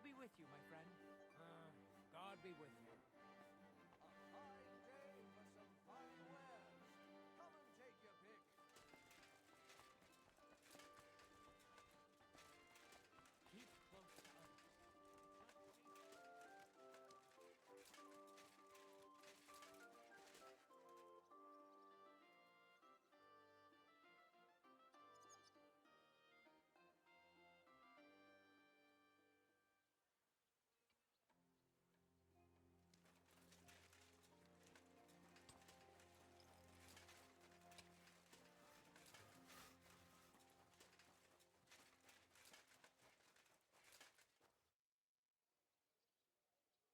God be with you, my friend. God be with you. A fine day for some fine wares. Come and take your pick. Keep close to others.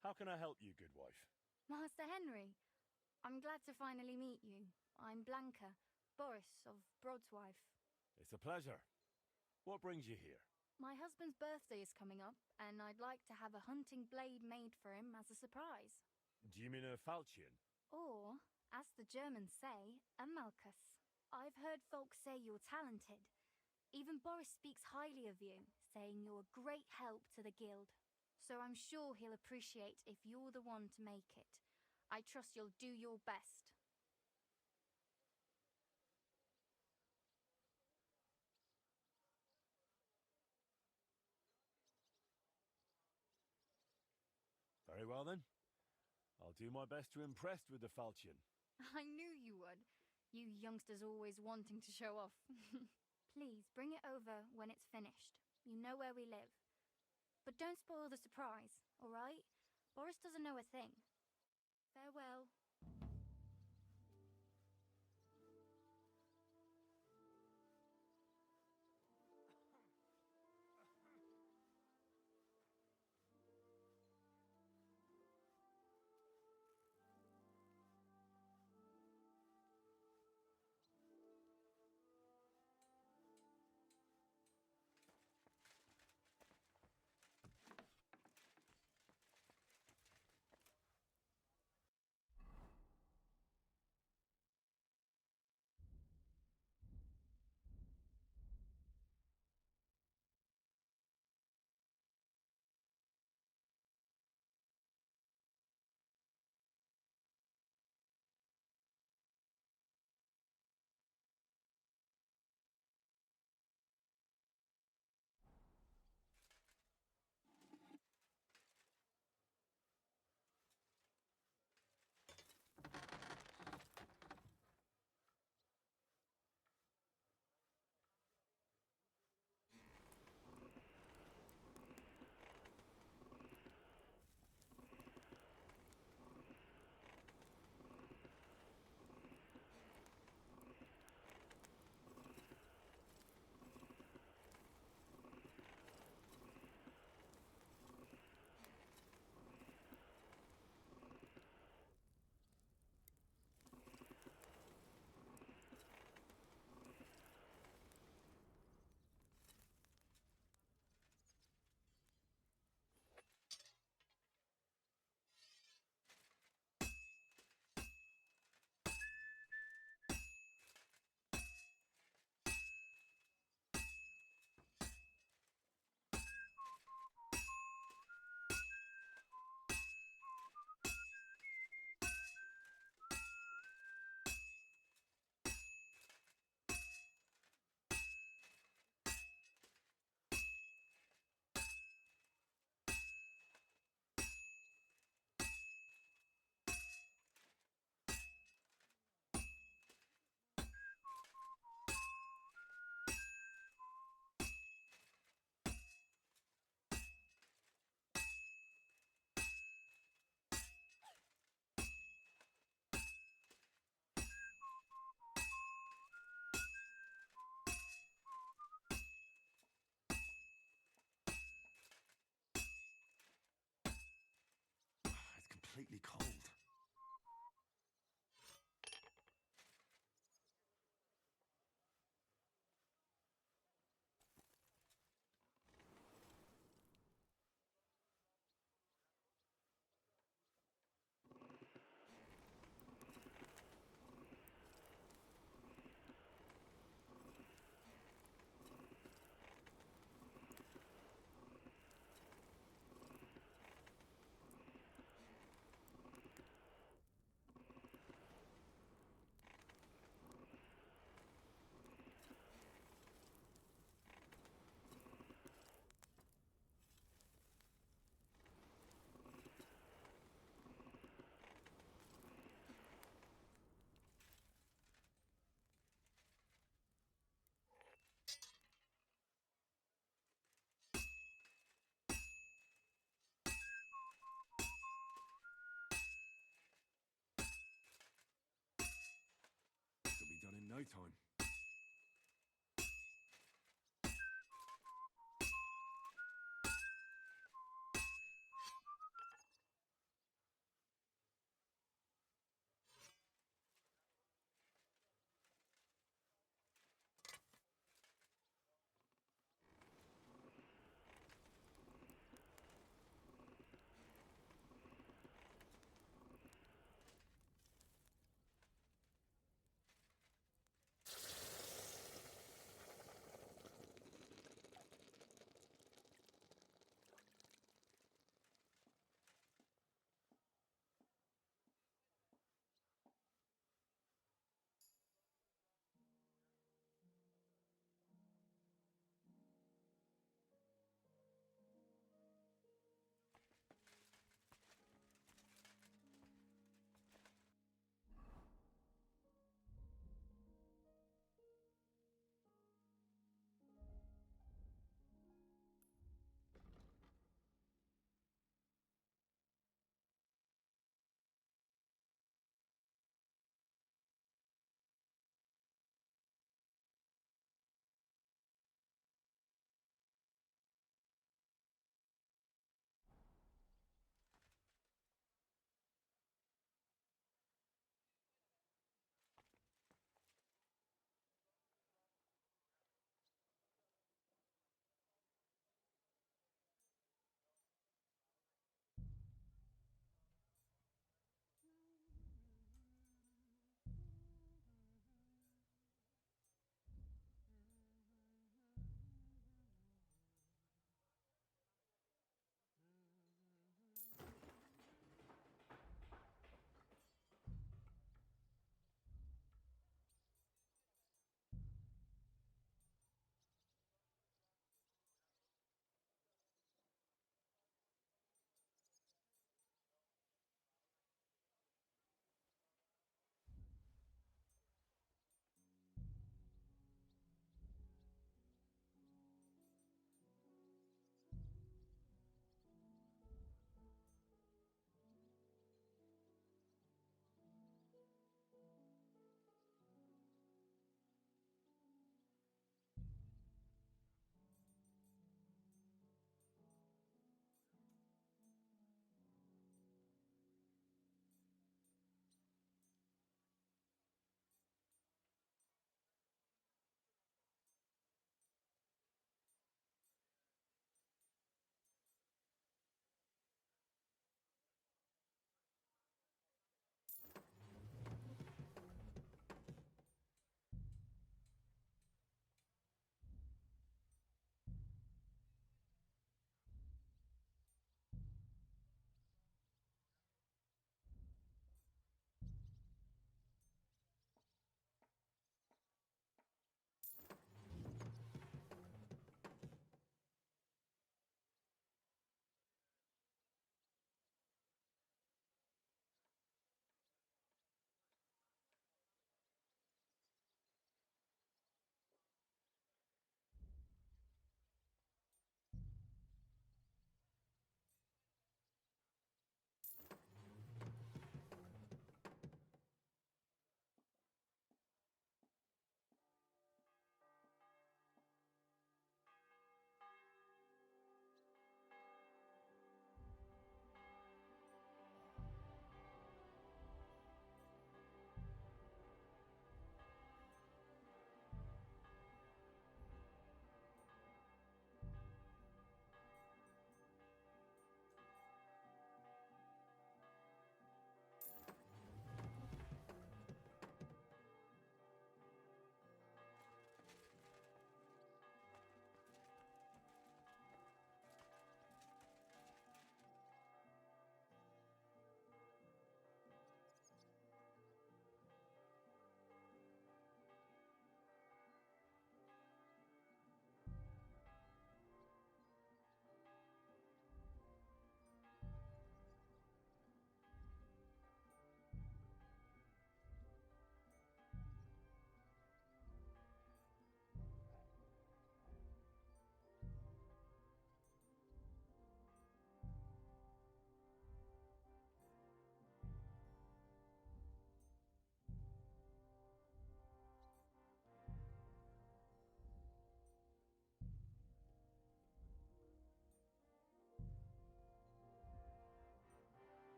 How can I help you, good wife? Master Henry, I'm glad to finally meet you. I'm Blanca, Boris of Broadswife. It's a pleasure. What brings you here? My husband's birthday is coming up, and I'd like to have a hunting blade made for him as a surprise. Do you mean a falchion? Or, as the Germans say, a Malchus. I've heard folks say you're talented. Even Boris speaks highly of you, saying you're a great help to the guild. So I'm sure he'll appreciate if you're the one to make it. I trust you'll do your best. Very well then. I'll do my best to impress with the falchion. I knew you would. You youngsters always wanting to show off. Please, bring it over when it's finished. You know where we live. But don't spoil the surprise, all right? Boris doesn't know a thing. Farewell. It's completely cold. no time.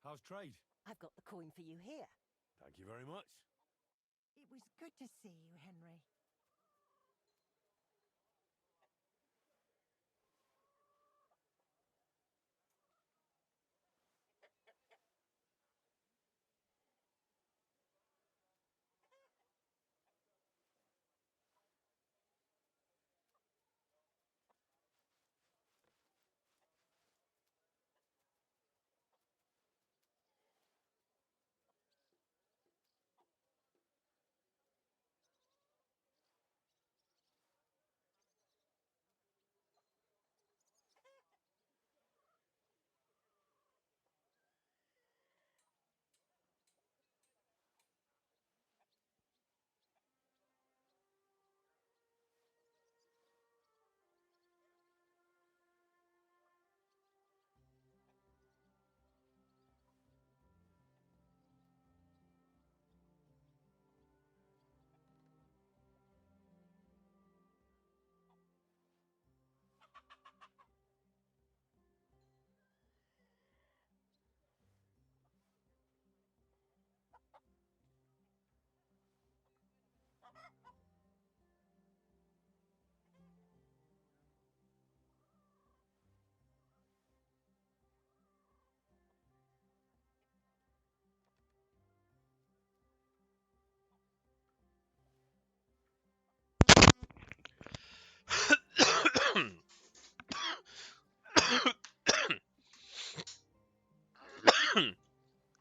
How's trade? I've got the coin for you here. Thank you very much. It was good to see you, Henry.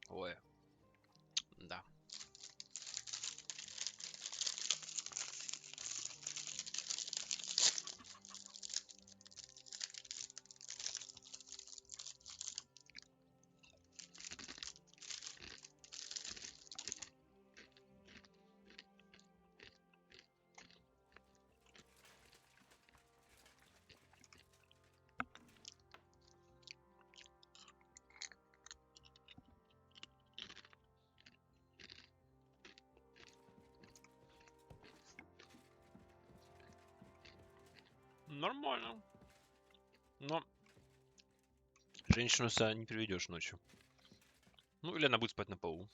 Ой, да. Нормально. Но женщину сюда не приведешь ночью. Ну, или она будет спать на полу.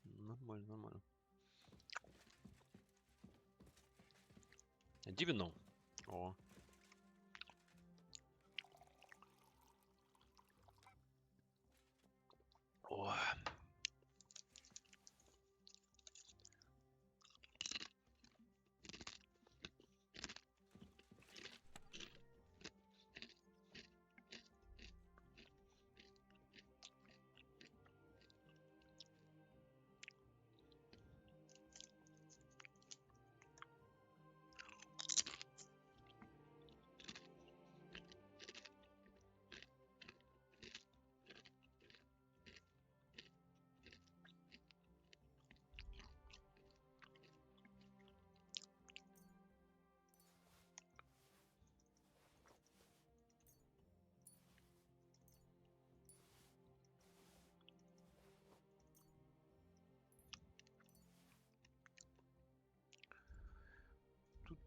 Нормально, нормально. Иди вино. О. О.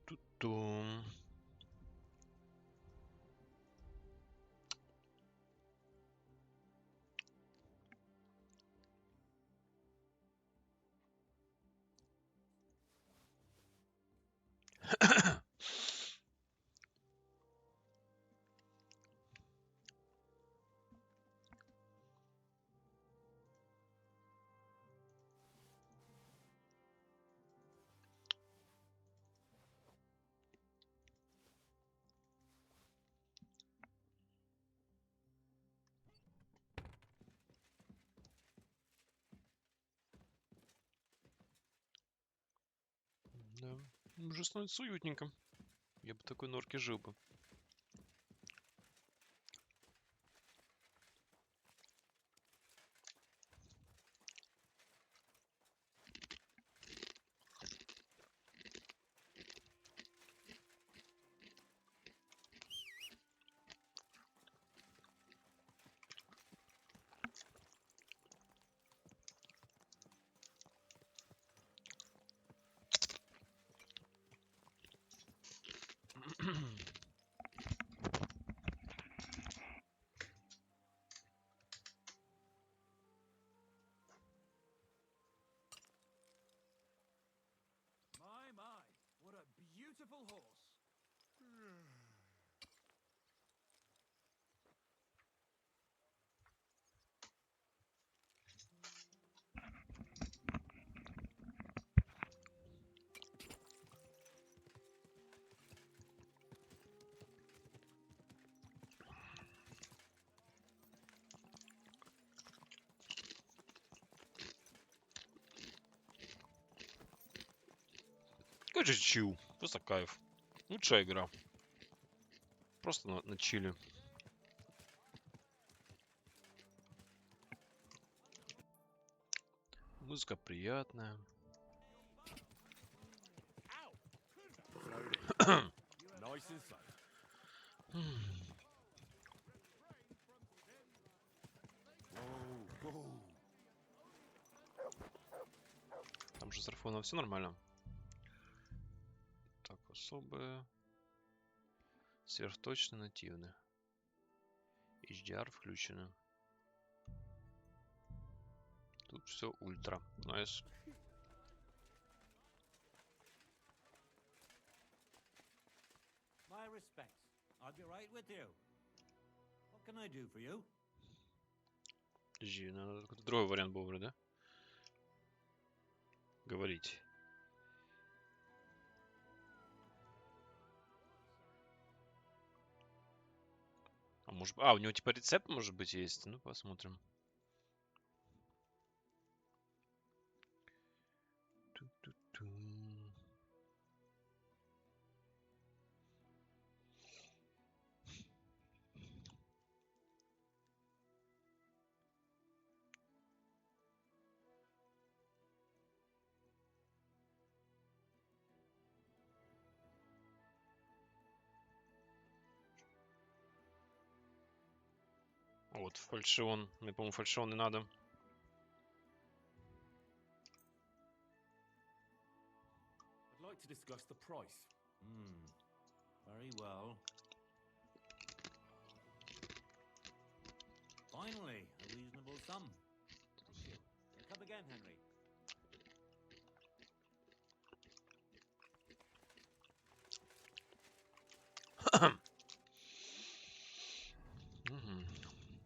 Ту-ту-тум. Да. Уже становится уютненько. Я бы в такой норке жил бы. beautiful horse. Короче, чил. Просто кайф. Лучшая игра. Просто на чиле. Музыка приятная. Nice and slow. Whoa, whoa. Там же с арфоном все нормально. Так, особые. Сверхточно нативны. HDR включено. Тут все ультра. Найс. My respects. I'll be right with you. What can I do for you? Подожди, надо какой-то другой вариант был вроде, да? Говорить. А может... А, у него типа рецепт, может быть, есть? Ну, посмотрим. Ту-ту-ту. Вот, фальшион. Мне, по-моему, фальшион не надо. I'd like to discuss the price. Very well. Finally, a reasonable sum. Thank you. Come again, Henry.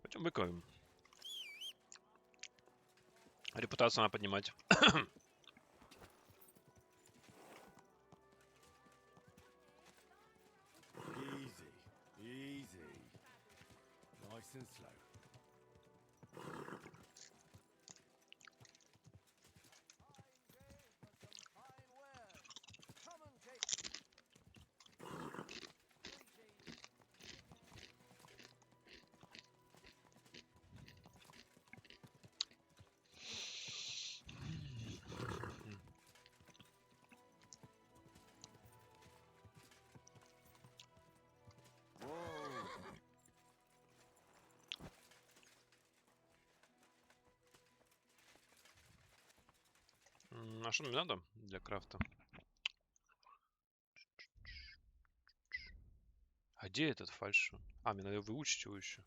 Пойдем выкроем. Репутацию надо поднимать. Easy, easy. Nice and slow. Fine wares. Come and take. А что мне надо для крафта? А где этот фальш? А, мне надо выучить его еще.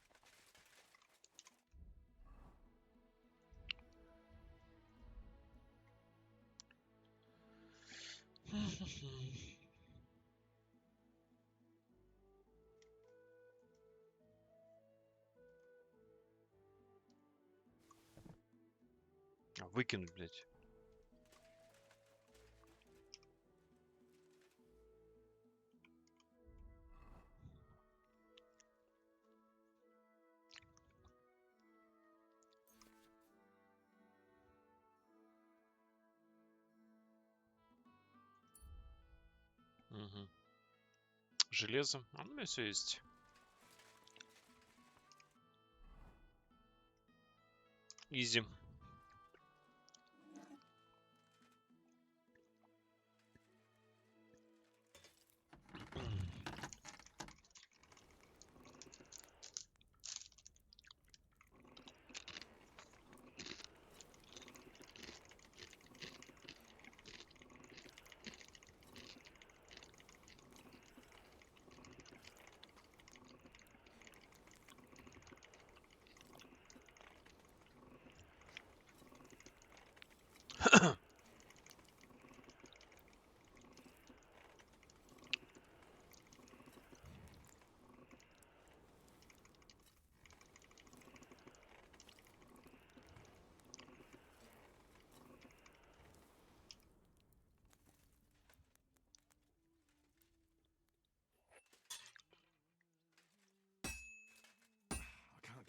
А, выкинуть, блядь. Угу. Железо. А, ну, у меня все есть. Изи.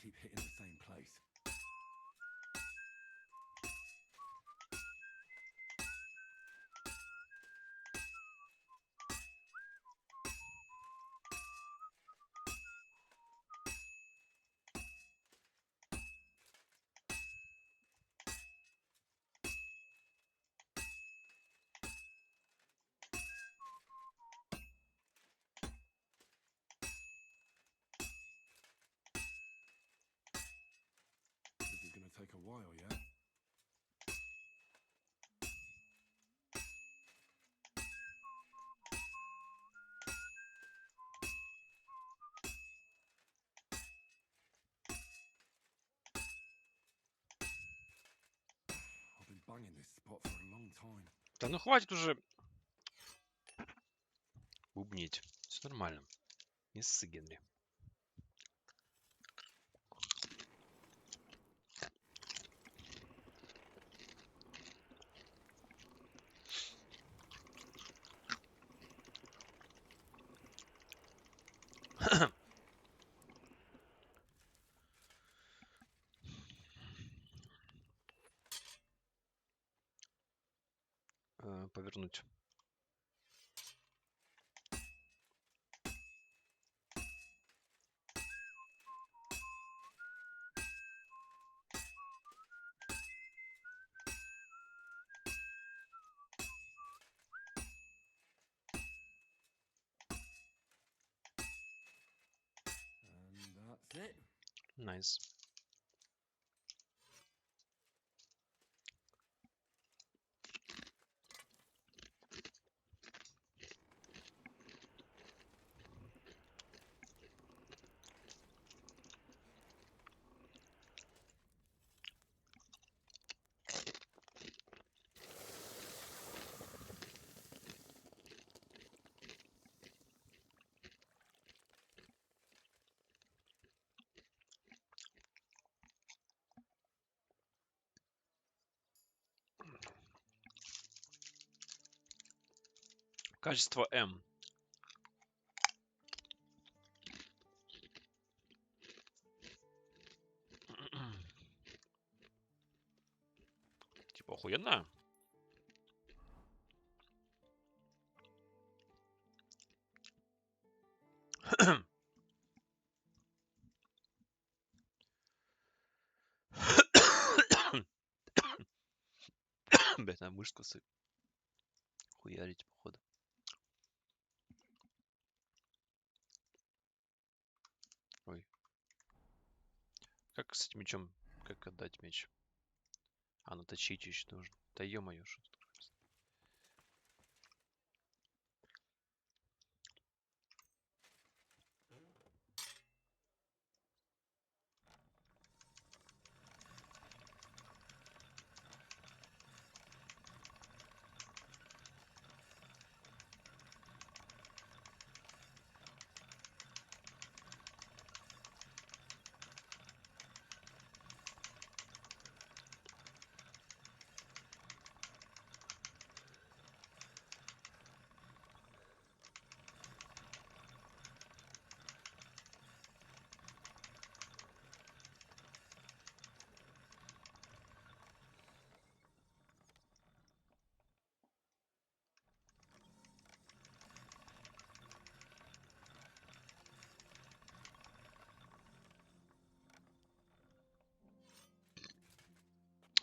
keep hitting the same place. This is going to take a while, yeah? I've been banging this spot for a long time. Да ну хватит уже бубнить. Все нормально. Не ссы, Генри. Повернуть. And that's it. Найс. Качество М. Типа охуенно. Блять, надо мышку хуярить, походу. Ой. Как с этим мечом? Как отдать меч? А, наточить еще нужно. Да ё-моё, что тут?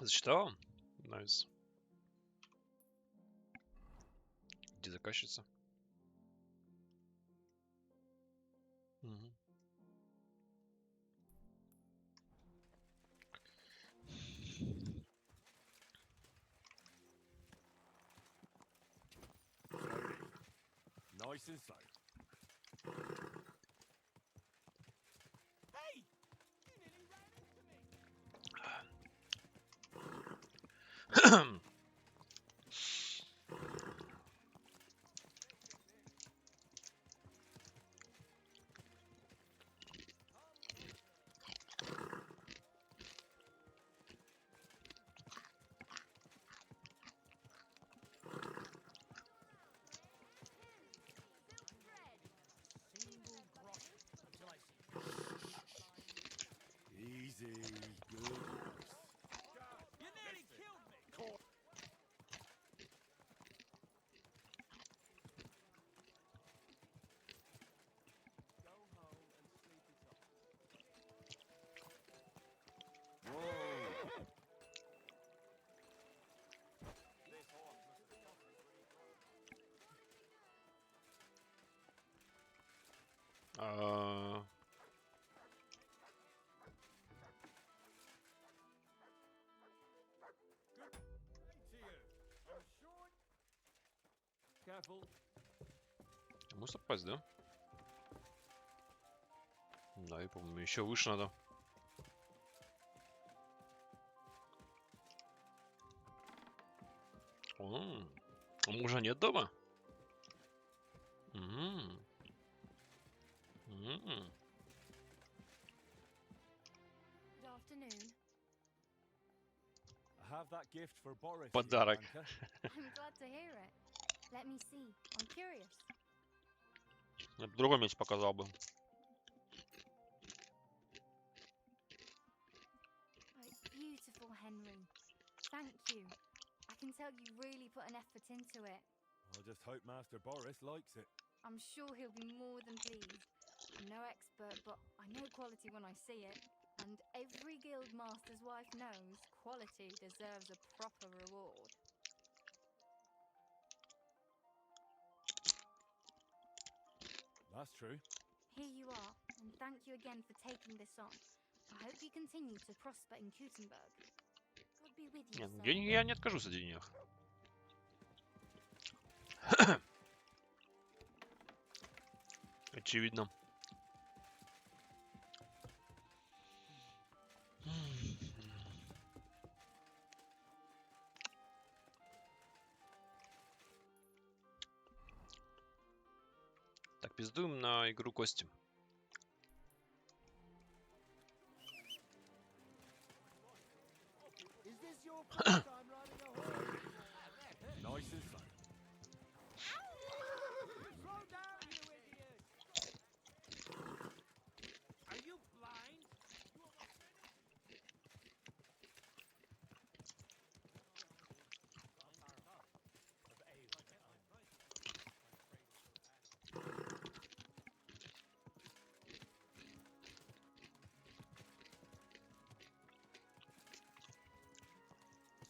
Зачитала? Найс. Где заказчица? Мгм. Nice and slow. Careful. Может попасть, да? Да, и по-моему еще выше надо. А мужа нет дома? М. М. Good afternoon. I have that gift for Boris. Подарок. Yanka. I'm glad to hear it. Let me see. I'm curious. Я бы в другом месте показал бы. Oh, it's beautiful, Henry. Thank you. I can tell you really put an effort into it. I just hope Master Boris likes it. I'm sure he'll be more than pleased. I'm no expert, but I know quality when I see it. And every guild master's wife knows quality deserves a proper reward. That's true. Here you are, and thank you again for taking this on. I hope you continue to prosper in Kutenberg. God be with you, Нет, sir. деньги я не откажусь от денег. Очевидно. Так, пиздуем на игру кости. Is this your first time riding a horse? Nice and slow. Slow down, you idiot! Are you blind?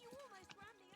You almost ran me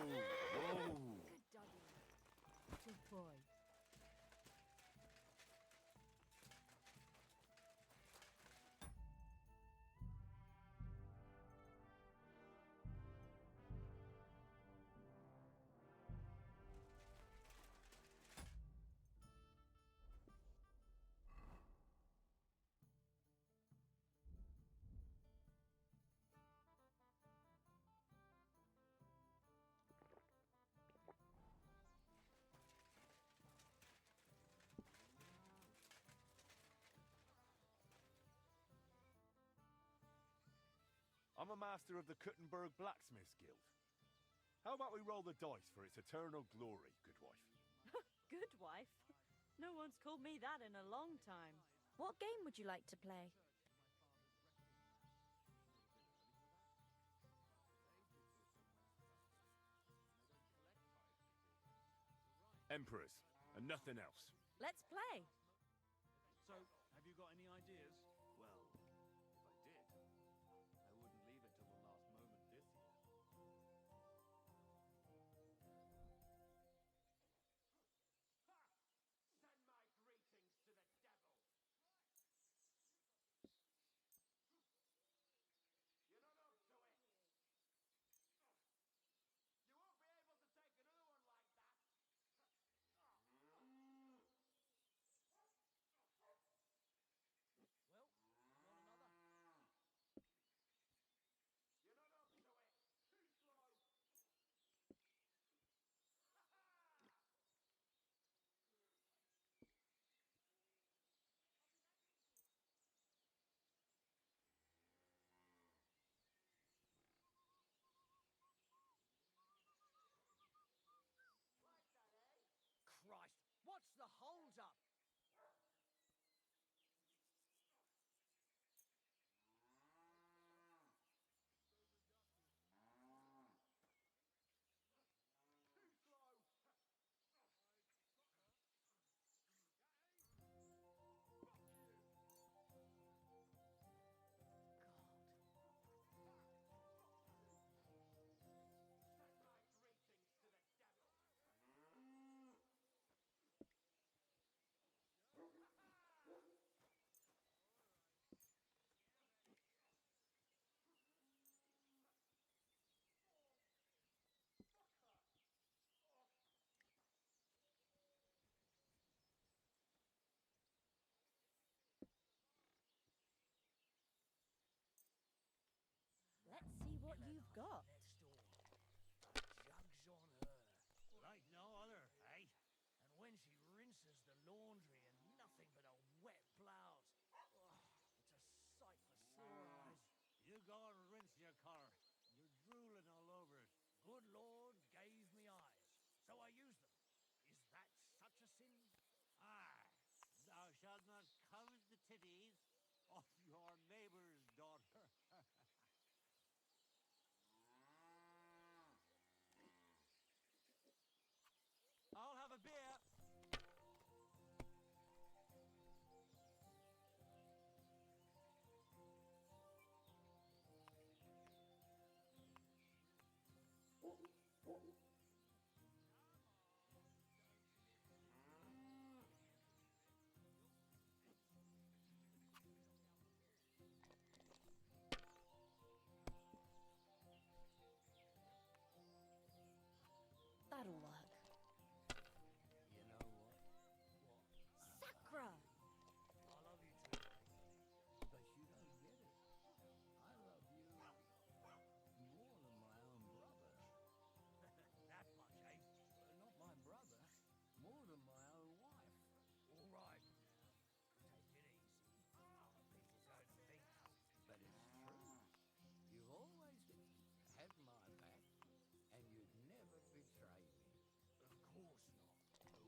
Whoa. Good doggy. Good boy. I'm a master of the Kuttenberg Blacksmiths Guild. How about we roll the dice for its eternal glory, good wife? Good wife? No one's called me that in a long time. What game would you like to play? Emperors, and nothing else. Let's play. So, have you got any ideas? Well, if I did, I wouldn't leave it till the last moment this year. Send my greetings to the devil. You're not up to it. You won't be able to take another one like that. Well, want another? You're not up to it. Too slow. Like that, eh? Christ, what's the hold up? Too slow. Send my greetings to the devil. Let's see what you've got. Next door. Jugs on her. Like no other, eh? And when she rinses the laundry and nothing but a wet blouse. Oh, it's a sight for sore eyes. You go and rinse your car. You're drooling all over it. Good Lord gave me eyes, so I used them. Is that such a sin? Ah, thou shalt not covet the titties of your neighbor's daughter. I'll have a beer. That'll work. You know what? What? Sakra! I love you too, but you don't get it. I love you more than my own brother. That much, eh? Not my brother, more than my own wife. All right, now, take it easy. Other people go to think, but it's true. You've always had my back, and you'd never betray me. Of course not.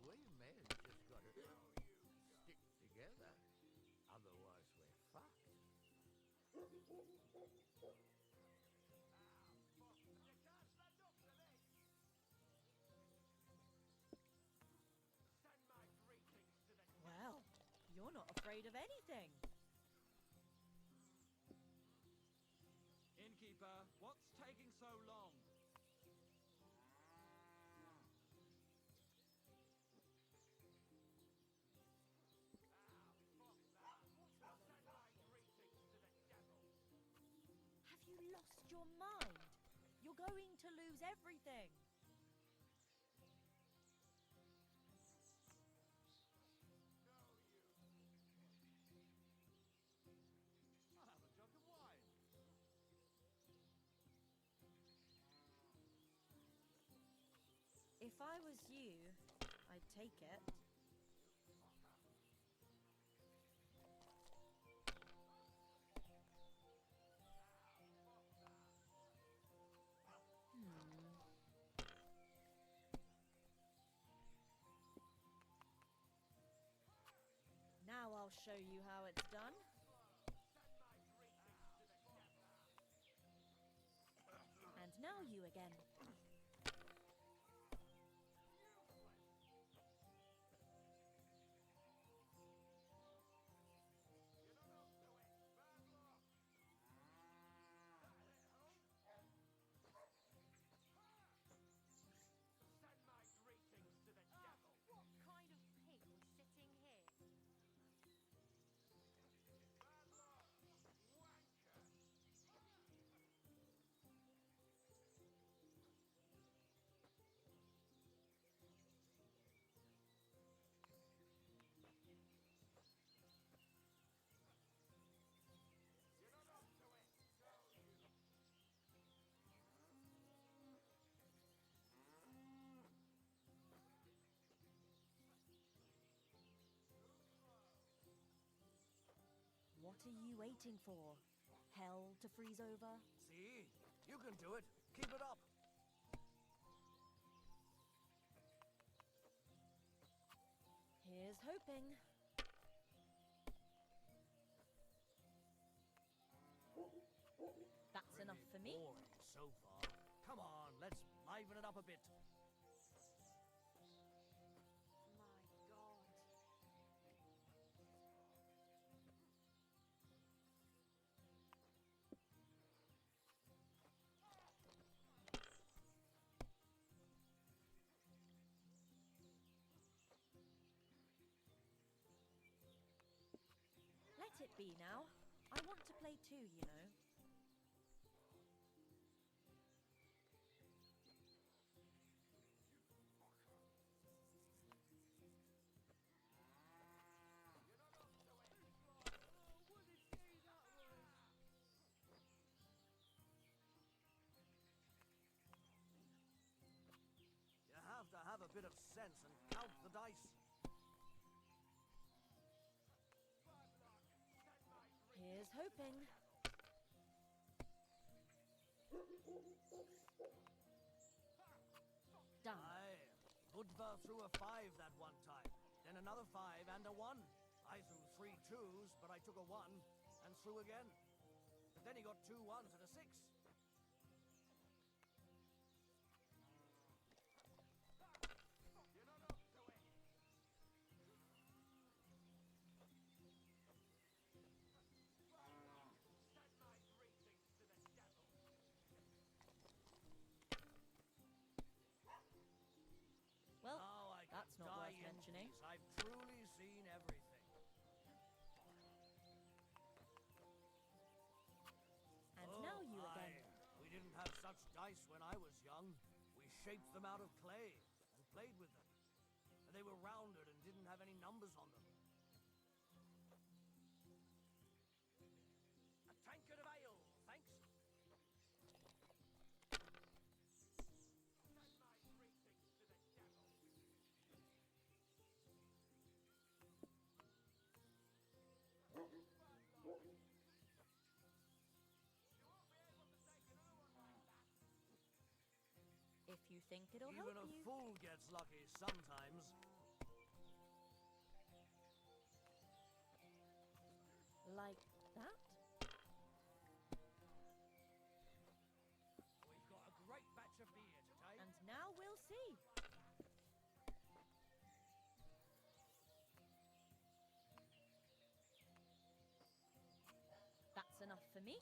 We men just gotta stick together. Otherwise, we're fucked. You can't stand up to this. Send my greetings to the Well, you're not afraid of anything. Innkeeper, what's taking so long? your mind? You're going to lose everything. I'll have a jug of wine. If I was you, I'd take it. Now I'll show you how it's done. And now you again. What kind of pig was sitting here? What are you waiting for? Hell to freeze over? See? You can do it. Keep it up. Here's hoping. That's enough for me. Boring so far. Come on, let's liven it up a bit. My God. Let it be now. I want to play too, you know. You have to have a bit of sense and count the dice. Here's hoping. Done. Aye, Budva threw a 5 that one time. Then another 5 and a 1. I threw 3 2s, but I took a 1 and threw again. But then he got 2 1s and a 6. Well, Now I can that's not die worth in mentioning. peace. I've truly seen everything. And now you again. Aye. We didn't have such dice when I was young. We shaped them out of clay and played with them. And they were rounded and didn't have any numbers on them. A tankard of ale, thanks. If you think it'll Even help a you. fool gets lucky sometimes. Like that? We've got a great batch of beer today. And now we'll see. That's enough for me.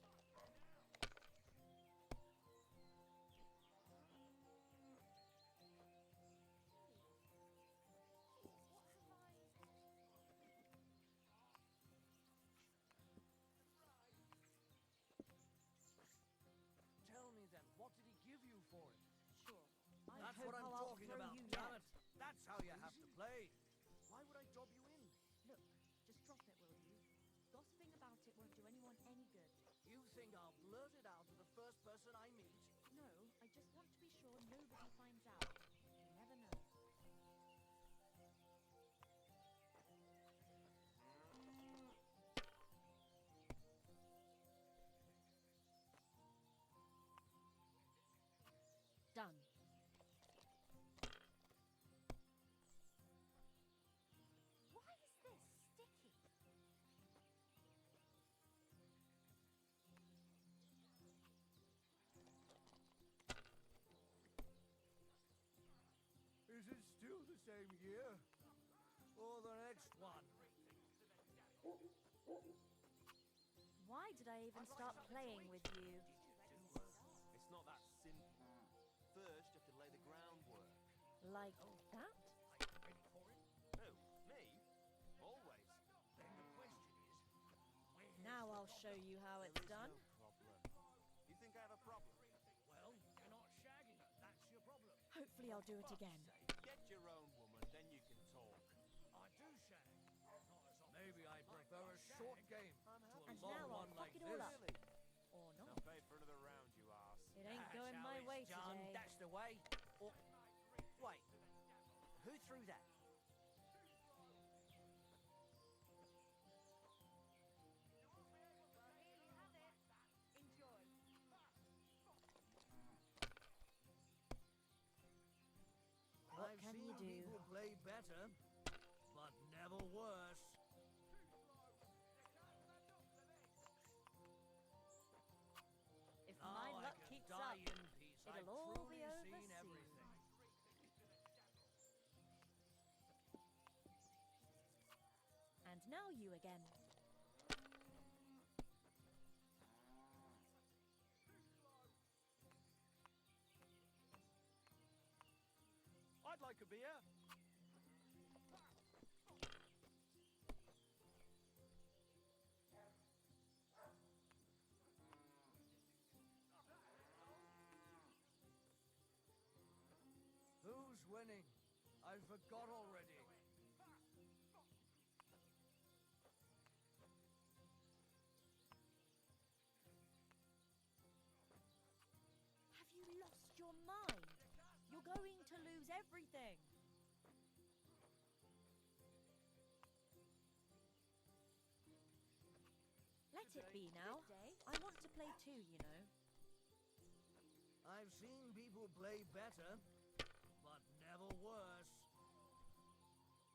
won't do anyone any good. You think I'll blurt it out to the first person I meet? No, I just want to be sure nobody finds out. You never know. Done. Why is this sticky? Is it still the same year? Or the next one? Why did I even start playing with you? It's not that simple. First, you have to lay the groundwork. Like that? Who? Me? Always. Then the question is, where's Now the I'll show you how There it's is done. no problem. You think I have a problem? Well, you're not shagging her. That's your problem. Hopefully I'll do it again. Get your own woman, then you can talk. I do shag. Maybe I'd prefer a short game to a And long now I'll one fuck like it all this. up. Or Now not. pay for another round, you arse. It ain't That's going how my it's way done. today. That's the way. Or, wait, who threw that? What I've can seen you do? people play better, but never worse. If Now my I luck can keeps die up, in peace. I've it'll all truly be over seen soon. everything. And now you again. I'd like a beer. Who's winning? I forgot already. Have you lost your mind? You're going to lose everything. Let it be now. I want to play too, you know. I've seen people play better, but never worse.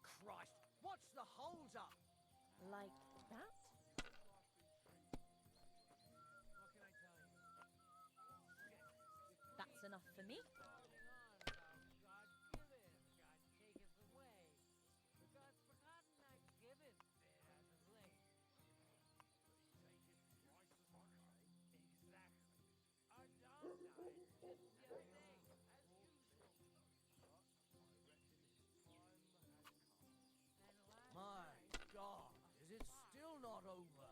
Christ, what's the hold up? Like that? What can I tell you? That's enough for me. My God, is it still not over?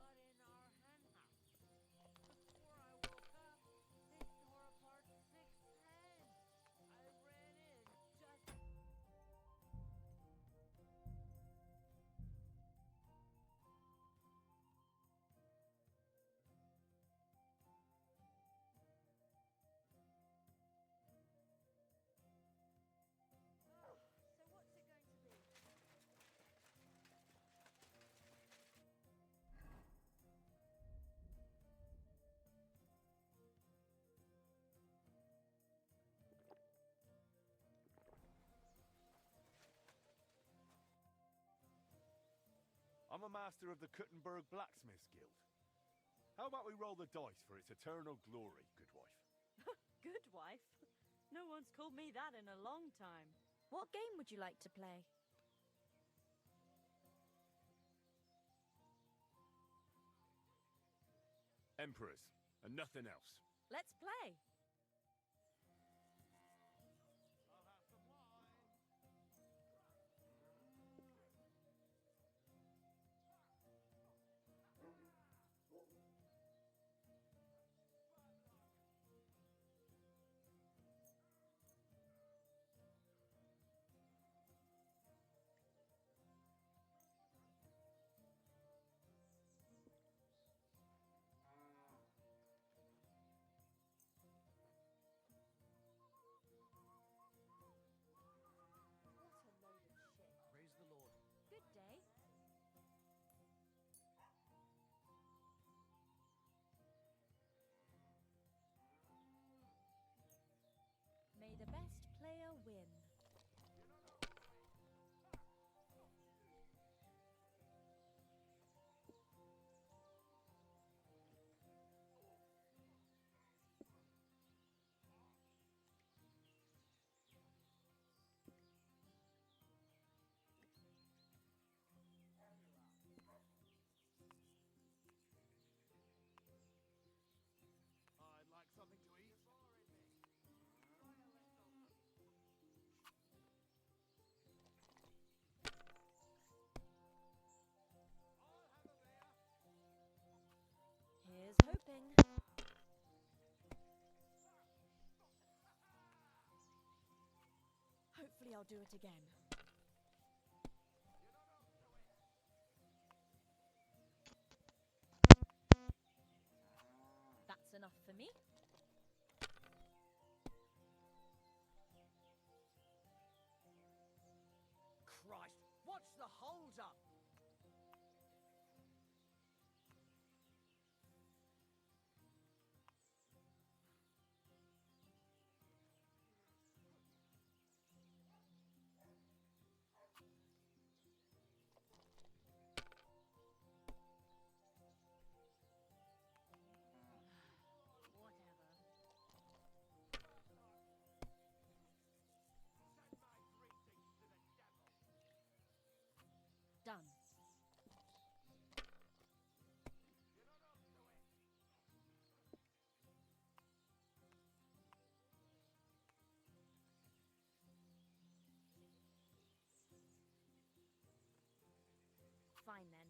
I'm a master of the Kuttenberg Blacksmiths Guild. How about we roll the dice for its eternal glory, good wife? Good wife. No one's called me that in a long time. What game would you like to play? Emperors, and nothing else. Let's play. hoping. Hopefully I'll do it again. That's enough for me. Christ, what's the hold up? Done. Fine then.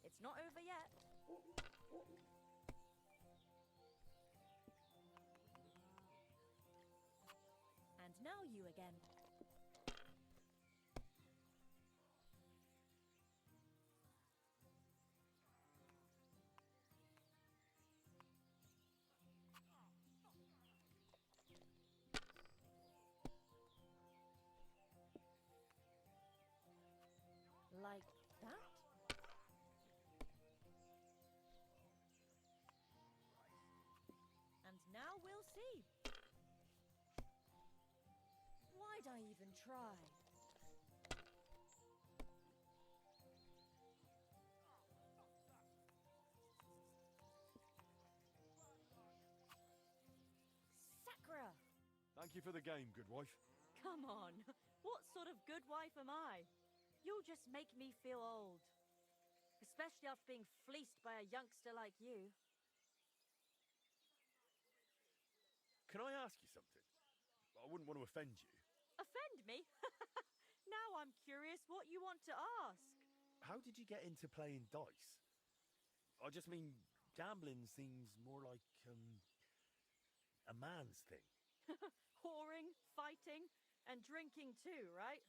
It's not over yet. And now you again. Like that? And now we'll see. Why'd I even try? Sakura! Thank you for the game, good wife. Come on. What sort of good wife am I? You'll just make me feel old. Especially after being fleeced by a youngster like you. Can I ask you something? I wouldn't want to offend you. Offend me? Now I'm curious what you want to ask. How did you get into playing dice? I just mean, gambling seems more like, a man's thing. Whoring, fighting, and drinking too, right?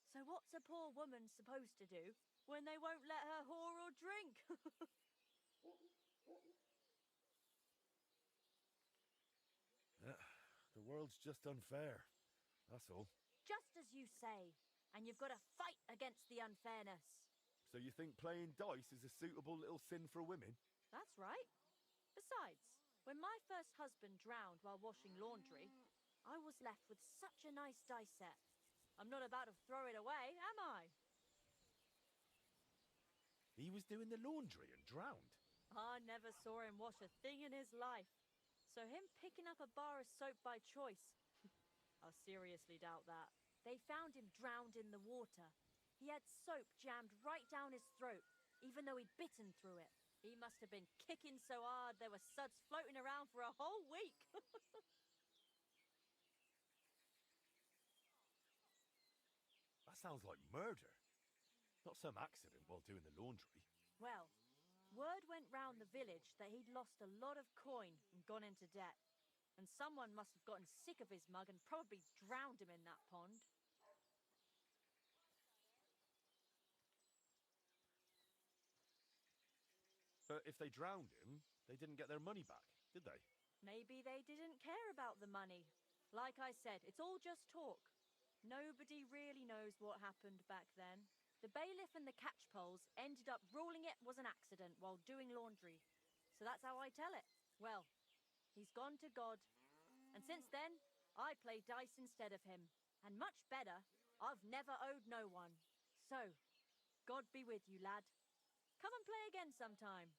So what's a poor woman supposed to do when they won't let her whore or drink? The world's just unfair. That's all. Just as you say. And you've got to fight against the unfairness. So you think playing dice is a suitable little sin for women? That's right. Besides, when my first husband drowned while washing laundry, I was left with such a nice dice set. I'm not about to throw it away, am I? He was doing the laundry and drowned. I never saw him wash a thing in his life. So him picking up a bar of soap by choice, I seriously doubt that. They found him drowned in the water. He had soap jammed right down his throat, even though he'd bitten through it. He must have been kicking so hard there were suds floating around for a whole week. That sounds like murder. Not some accident while doing the laundry. Well, word went round the village that he'd lost a lot of coin and gone into debt. And someone must have gotten sick of his mug and probably drowned him in that pond. But if they drowned him, they didn't get their money back, did they? Maybe they didn't care about the money. Like I said, it's all just talk. Nobody really knows what happened back then. The bailiff and the catchpoles ended up ruling it was an accident while doing laundry. So that's how I tell it. Well, he's gone to God. And since then, I play dice instead of him. And much better, I've never owed no one. So, God be with you, lad. Come and play again sometime.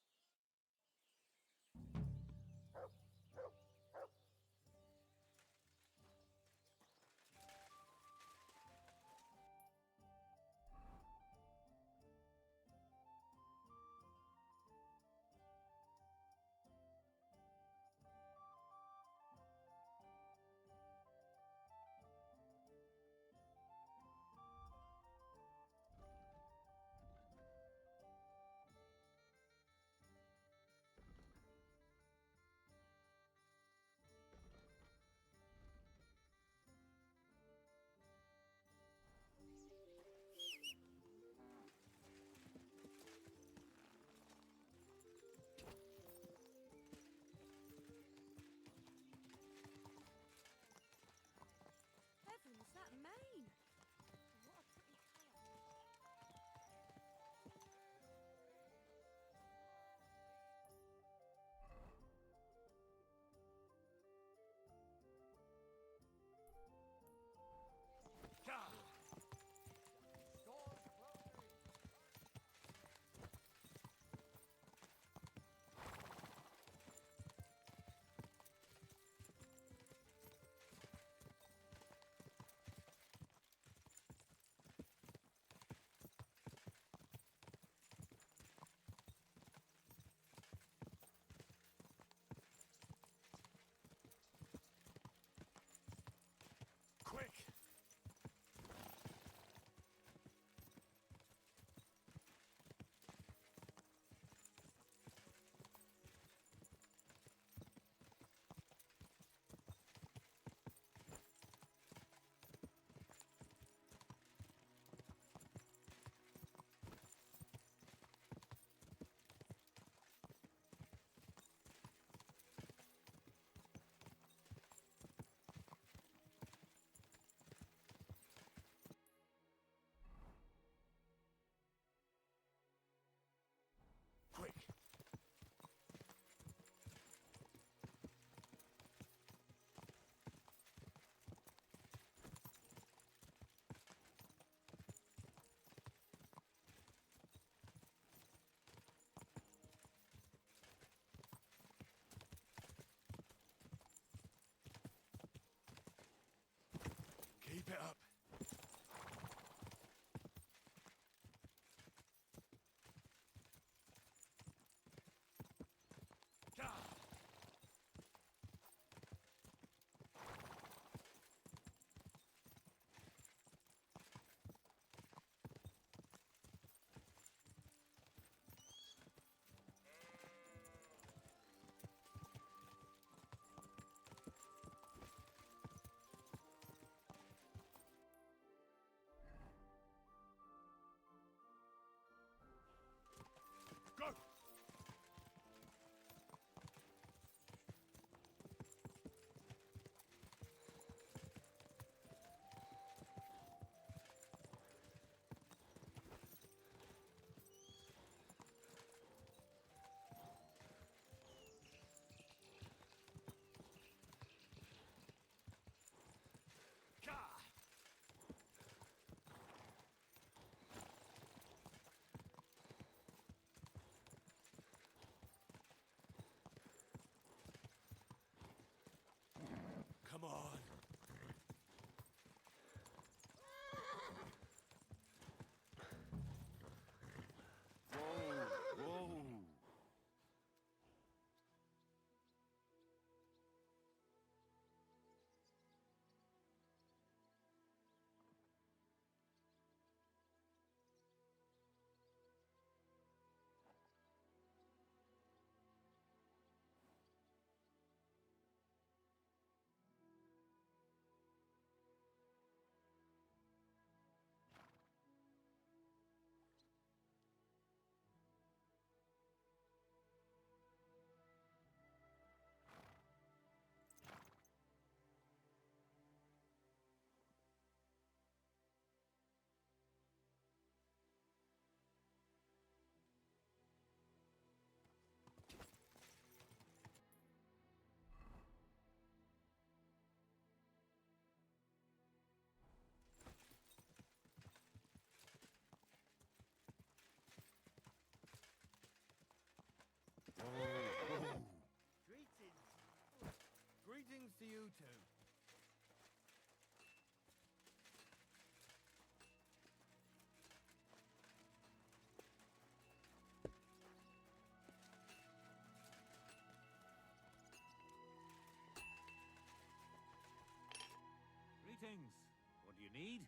you need?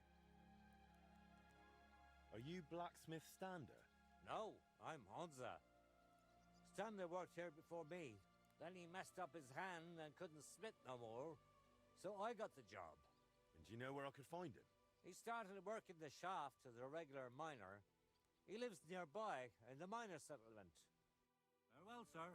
Are you blacksmith Stander? No, I'm Honza. Stander worked here before me. Then he messed up his hand and couldn't smith no more. So I got the job. And do you know where I could find him? He started working the shaft as a regular miner. He lives nearby in the miner settlement. Farewell, sir.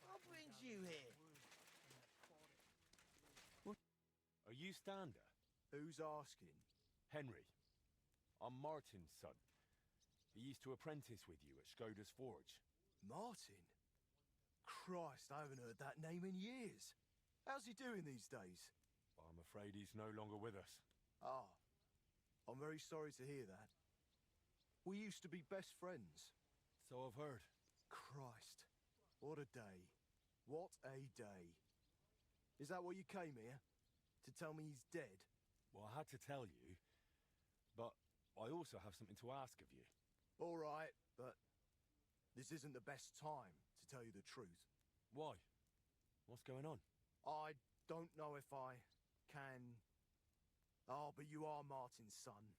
What brings you here? Are you Stander? Who's asking? Henry. I'm Martin's son. He used to apprentice with you at Skoda's Forge. Martin? Christ, I haven't heard that name in years. How's he doing these days? I'm afraid he's no longer with us. Ah, I'm very sorry to hear that. We used to be best friends. So I've heard. Christ, what a day. What a day. Is that what you came here? To tell me he's dead? Well, I had to tell you, but I also have something to ask of you. All right, but this isn't the best time, to tell you the truth. Why? What's going on? I don't know if I can... Oh, but you are Martin's son.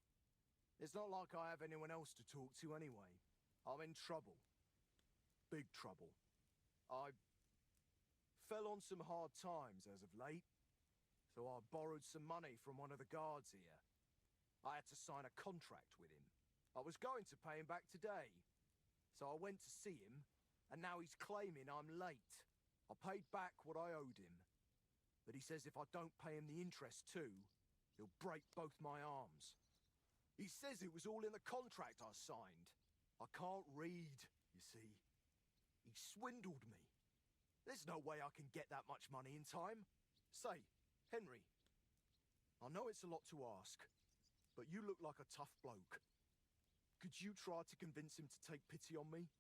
It's not like I have anyone else to talk to anyway. I'm in trouble. Big trouble. I fell on some hard times as of late, so I borrowed some money from one of the guards here. I had to sign a contract with him. I was going to pay him back today, so I went to see him, and now he's claiming I'm late. I paid back what I owed him, but he says if I don't pay him the interest too, he'll break both my arms. He says it was all in the contract I signed. I can't read, you see. He swindled me. There's no way I can get that much money in time. Say, Henry, I know it's a lot to ask, but you look like a tough bloke. Could you try to convince him to take pity on me?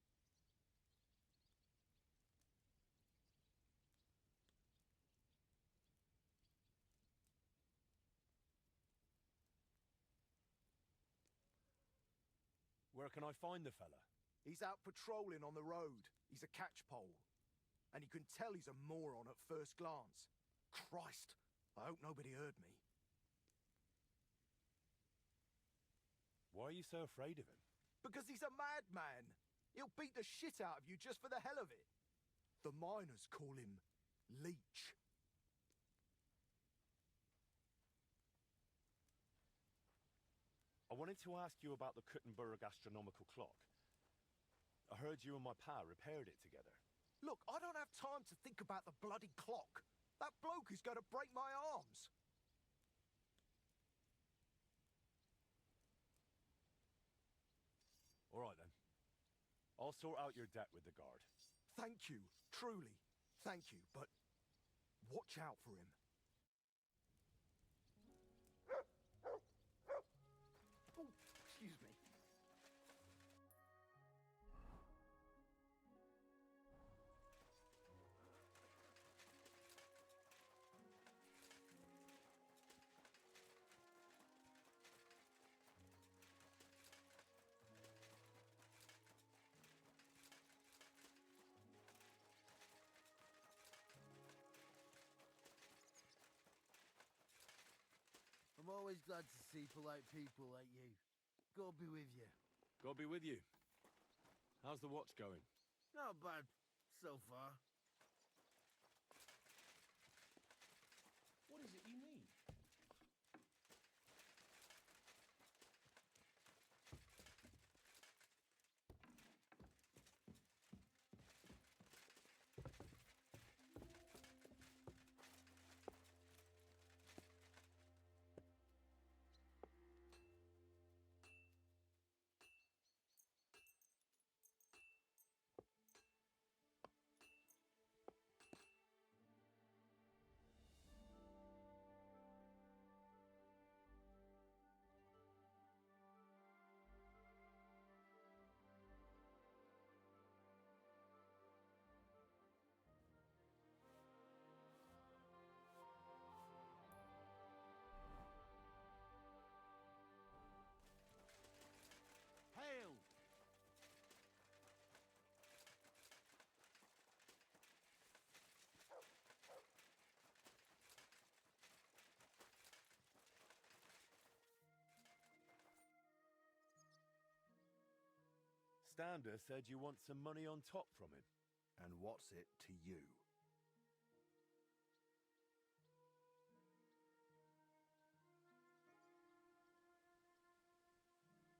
Where can I find the fella? He's out patrolling on the road. He's a catchpole. And you can tell he's a moron at first glance. Christ, I hope nobody heard me. Why are you so afraid of him? Because he's a madman. He'll beat the shit out of you just for the hell of it. The miners call him Leech. I wanted to ask you about the Kuttenberg astronomical clock. I heard you and my pa repaired it together. Look, I don't have time to think about the bloody clock. That bloke is going to break my arms. All right, then. I'll sort out your debt with the guard. Thank you, truly. Thank you, but watch out for him. Oh, excuse me. I'm always glad to see polite people like you. God be with you. God be with you. How's the watch going? Not bad, so far. What is it you need? Stander said you want some money on top from him. And what's it to you?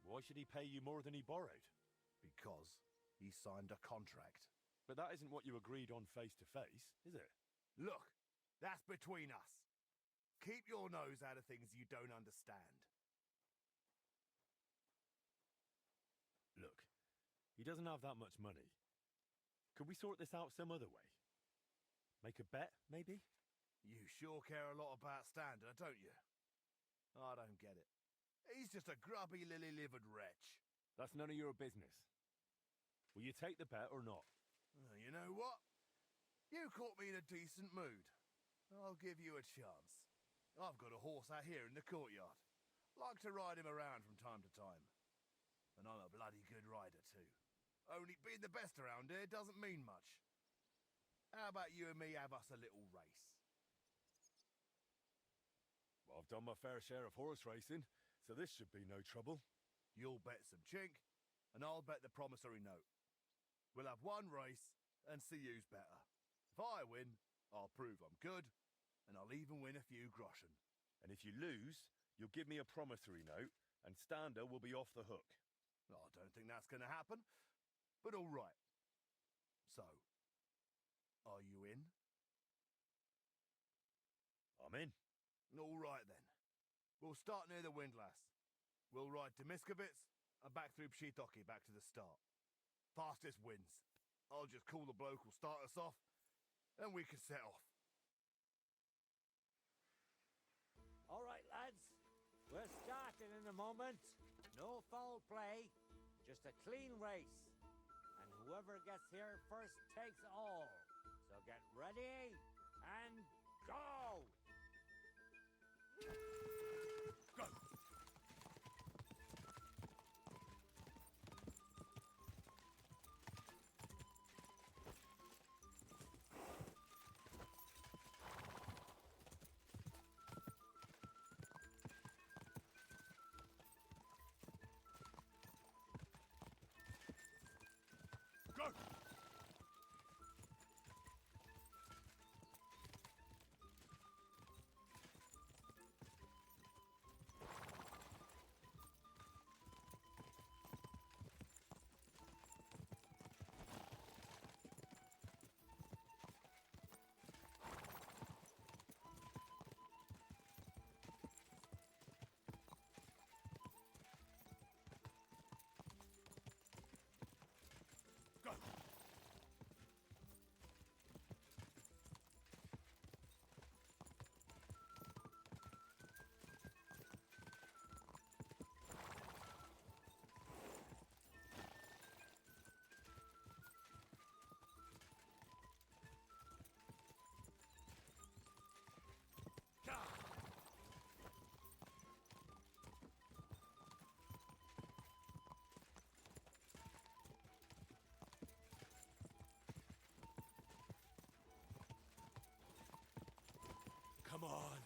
Why should he pay you more than he borrowed? Because he signed a contract. But that isn't what you agreed on face to face, is it? Look, that's between us. Keep your nose out of things you don't understand. Look, he doesn't have that much money. Could we sort this out some other way? Make a bet, maybe? You sure care a lot about Stander, don't you? I don't get it. He's just a grubby, lily-livered wretch. That's none of your business. Will you take the bet or not? Well, you know what? You caught me in a decent mood. I'll give you a chance. I've got a horse out here in the courtyard. Like to ride him around from time to time. And I'm a bloody good rider, too. Only being the best around here doesn't mean much. How about you and me have us a little race? Well, I've done my fair share of horse racing, so this should be no trouble. You'll bet some chink, and I'll bet the promissory note. We'll have one race and see who's better. If I win, I'll prove I'm good, and I'll even win a few groschen. And if you lose, you'll give me a promissory note, and Stander will be off the hook. I don't think that's going to happen, but all right. So, are you in? I'm in. All right, then. We'll start near the windlass. We'll ride to Miskovitz and back through Pshitoki back to the start. Fastest wins. I'll just call the bloke who'll start us off, and we can set off. All right, lads. We're starting in a moment. No foul play. Just a clean race. And whoever gets here first takes all. So get ready and go! Go! Go! Come on.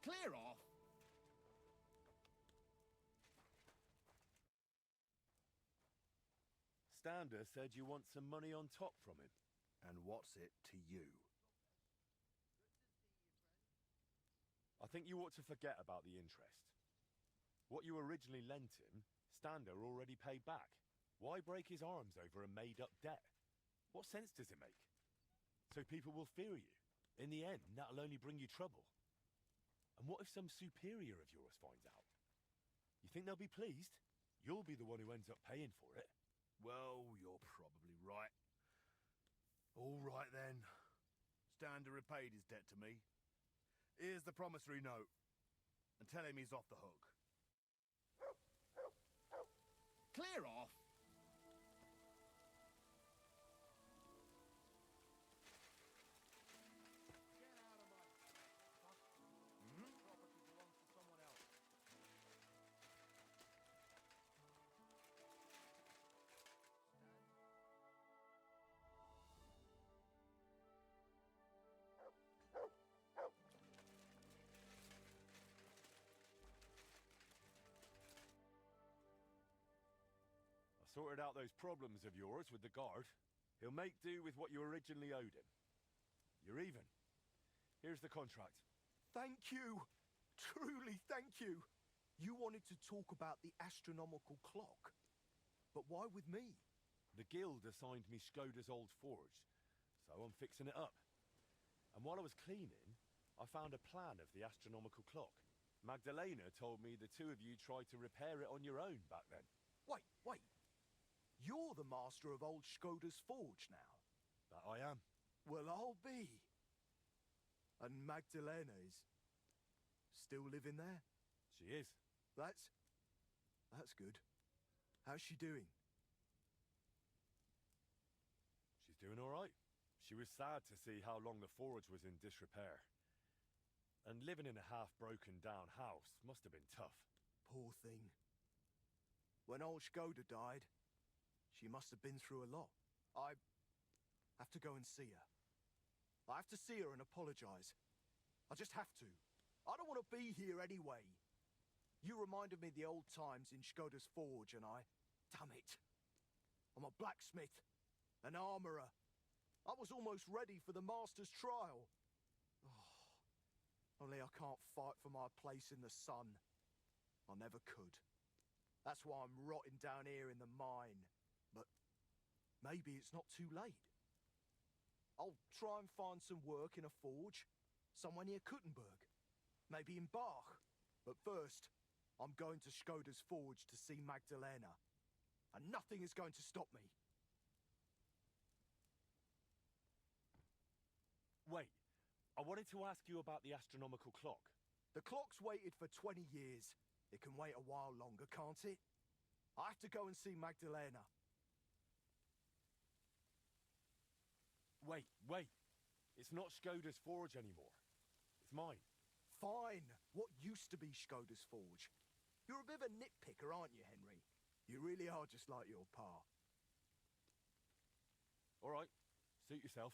Clear off! Stander said you want some money on top from him. And what's it to you? I think you ought to forget about the interest. What you originally lent him, Stander already paid back. Why break his arms over a made-up debt? What sense does it make? So people will fear you. In the end, that'll only bring you trouble. And what if some superior of yours finds out? You think they'll be pleased? You'll be the one who ends up paying for it. Well, you're probably right. All right then. Stander repaid his debt to me. Here's the promissory note. And tell him he's off the hook. Clear off! Sorted out those problems of yours with the guard. He'll make do with what you originally owed him. You're even. Here's the contract. Thank you. Truly thank you. You wanted to talk about the astronomical clock. But why with me? The guild assigned me Skoda's old forge, so I'm fixing it up. And while I was cleaning, I found a plan of the astronomical clock. Magdalena told me the two of you tried to repair it on your own back then. Wait. You're the master of old Skoda's forge now. That I am. Well, I'll be. And Magdalena is still living there? She is. That's good. How's she doing? She's doing all right. She was sad to see how long the forge was in disrepair. And living in a half-broken down house must have been tough. Poor thing. When old Skoda died, she must have been through a lot. I have to go and see her. I have to see her and apologize. I just have to. I don't want to be here anyway. You reminded me of the old times in Skoda's forge and damn it. I'm a blacksmith, an armorer. I was almost ready for the master's trial. Oh, only I can't fight for my place in the sun. I never could. That's why I'm rotting down here in the mine. But maybe it's not too late. I'll try and find some work in a forge, somewhere near Kuttenberg, maybe in Bach. But first, I'm going to Skoda's forge to see Magdalena, and nothing is going to stop me. Wait, I wanted to ask you about the astronomical clock. The clock's waited for 20 years. It can wait a while longer, can't it? I have to go and see Magdalena. Wait. It's not Skoda's forge anymore. It's mine. Fine. What used to be Skoda's forge? You're a bit of a nitpicker, aren't you, Henry? You really are just like your pa. All right. Suit yourself.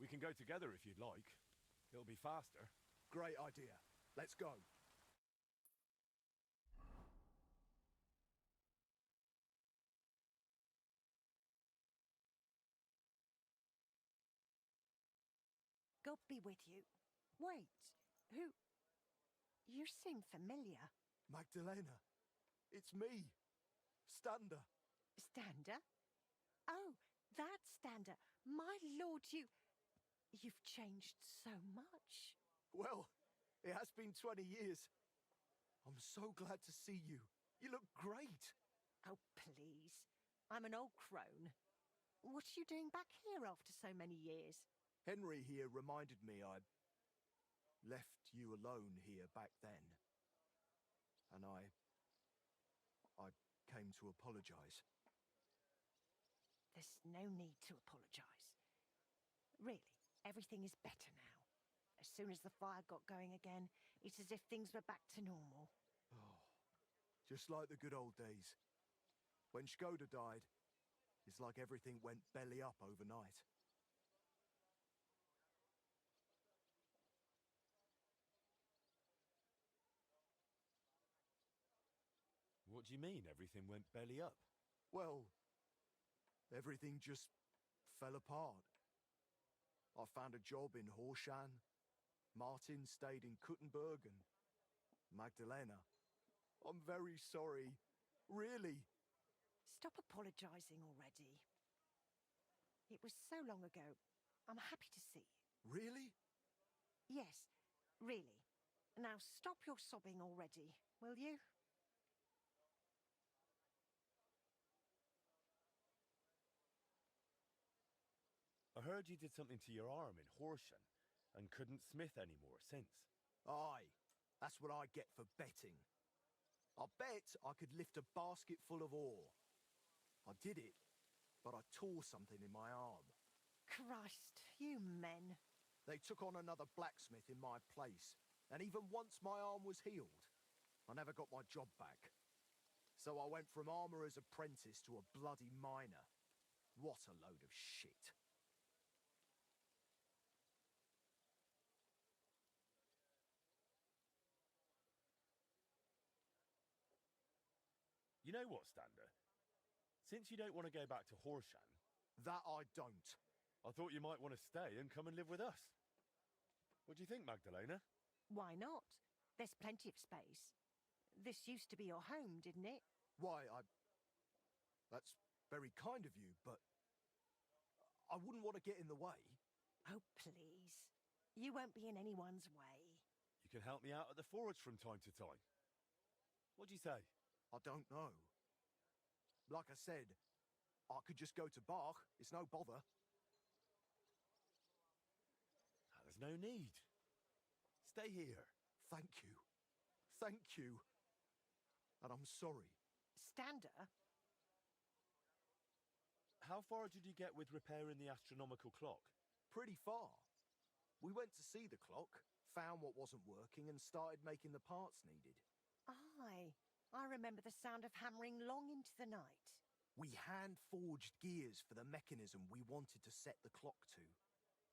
We can go together if you'd like. It'll be faster. Great idea. Let's go. God be with you. Wait, who? You seem familiar. Magdalena. It's me. Stander. Stander? Oh, that Stander. My lord, you've changed so much. Well, it has been 20 years. I'm so glad to see you. You look great. Oh, please. I'm an old crone. What are you doing back here after so many years? Henry here reminded me I left you alone here back then. And I came to apologize. There's no need to apologize. Really, everything is better now. As soon as the fire got going again, it's as if things were back to normal. Oh, just like the good old days. When Skoda died, it's like everything went belly up overnight. What do you mean everything went belly up? Well, everything just fell apart. I found a job in Horshan. Martin stayed in Kuttenberg and Magdalena. I'm very sorry. Really. Stop apologising already. It was so long ago. I'm happy to see you. Really? Yes, really. Now stop your sobbing already, will you? I heard you did something to your arm in Horsham and couldn't smith anymore since. Aye, that's what I get for betting. I bet I could lift a basket full of ore. I did it, but I tore something in my arm. Christ, you men. They took on another blacksmith in my place, and even once my arm was healed, I never got my job back. So I went from armourer's apprentice to a bloody miner. What a load of shit. You know what, Stander? Since you don't want to go back to Horsham... That I don't. I thought you might want to stay and come and live with us. What do you think, Magdalena? Why not? There's plenty of space. This used to be your home, didn't it? Why, That's very kind of you, but... I wouldn't want to get in the way. Oh, please. You won't be in anyone's way. You can help me out at the forge from time to time. What do you say? I don't know. Like I said, I could just go to Bach. It's no bother. There's no need. Stay here. Thank you. Thank you. And I'm sorry. Stander? How far did you get with repairing the astronomical clock? Pretty far. We went to see the clock, found what wasn't working, and started making the parts needed. Aye. I remember the sound of hammering long into the night. We hand-forged gears for the mechanism we wanted to set the clock to.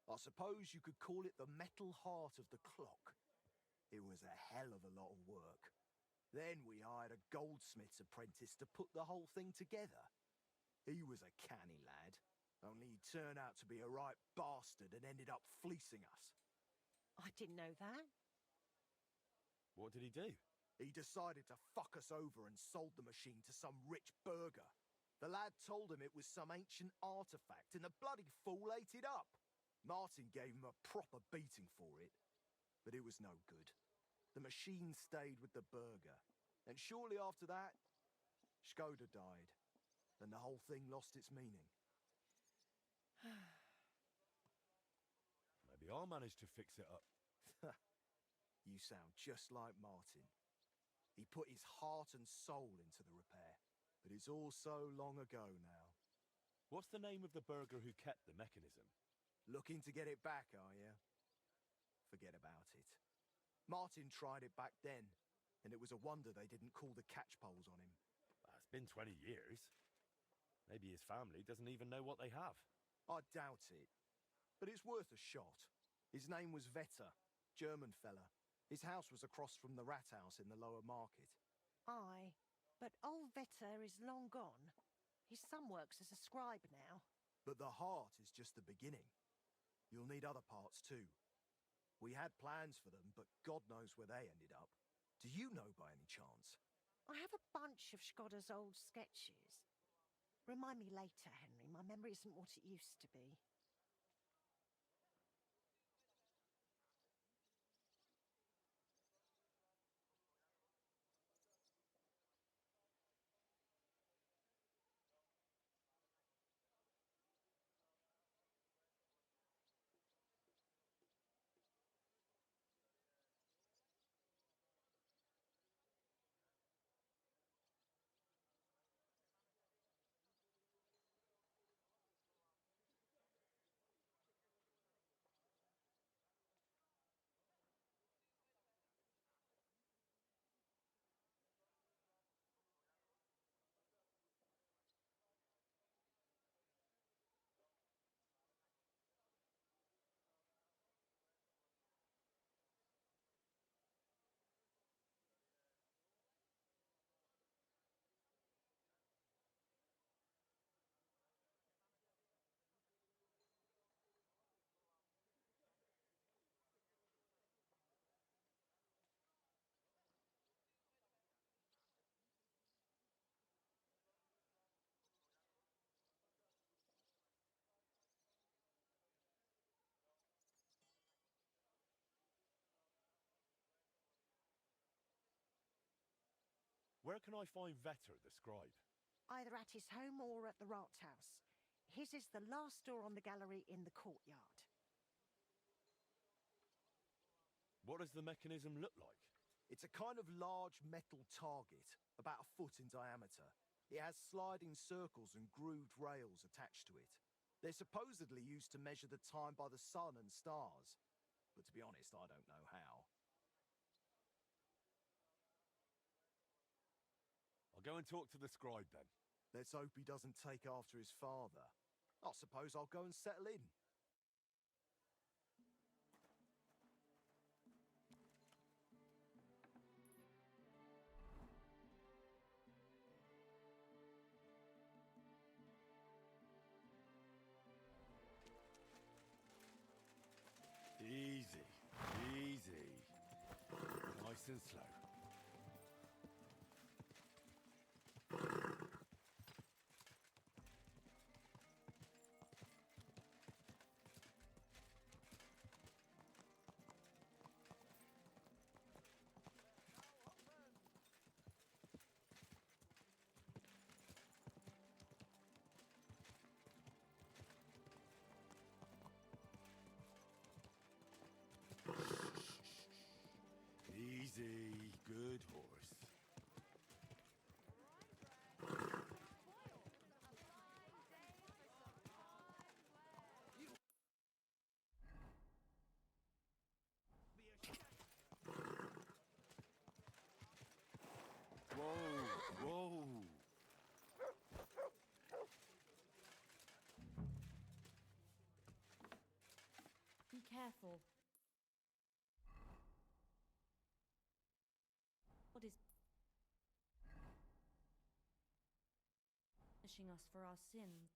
I suppose you could call it the metal heart of the clock. It was a hell of a lot of work. Then we hired a goldsmith's apprentice to put the whole thing together. He was a canny lad, only he turned out to be a right bastard and ended up fleecing us. I didn't know that. What did he do? He decided to fuck us over and sold the machine to some rich burgher. The lad told him it was some ancient artifact, and the bloody fool ate it up. Martin gave him a proper beating for it, but it was no good. The machine stayed with the burgher, and shortly after that, Skoda died, and the whole thing lost its meaning. Maybe I'll manage to fix it up. You sound just like Martin. He put his heart and soul into the repair, but it's all so long ago now. What's the name of the burgher who kept the mechanism? Looking to get it back, are you? Forget about it. Martin tried it back then, and it was a wonder they didn't call the catchpoles on him. It's been 20 years. Maybe his family doesn't even know what they have. I doubt it, but it's worth a shot. His name was Vetter, German fella. His house was across from the rat house in the lower market. Aye, but old Vetter is long gone. His son works as a scribe now. But the heart is just the beginning. You'll need other parts too. We had plans for them, but God knows where they ended up. Do you know by any chance? I have a bunch of Skoda's old sketches. Remind me later, Henry. My memory isn't what it used to be. Where can I find Vetter, the scribe? Either at his home or at the Rathaus. His is the last door on the gallery in the courtyard. What does the mechanism look like? It's a kind of large metal target, about a foot in diameter. It has sliding circles and grooved rails attached to it. They're supposedly used to measure the time by the sun and stars. But to be honest, I don't know how. I'll go and talk to the scribe then. Let's hope he doesn't take after his father. I suppose I'll go and settle in. Easy, easy. Nice and slow. Easy, good horse. Whoa, whoa. Be careful. What is punishing us for our sins?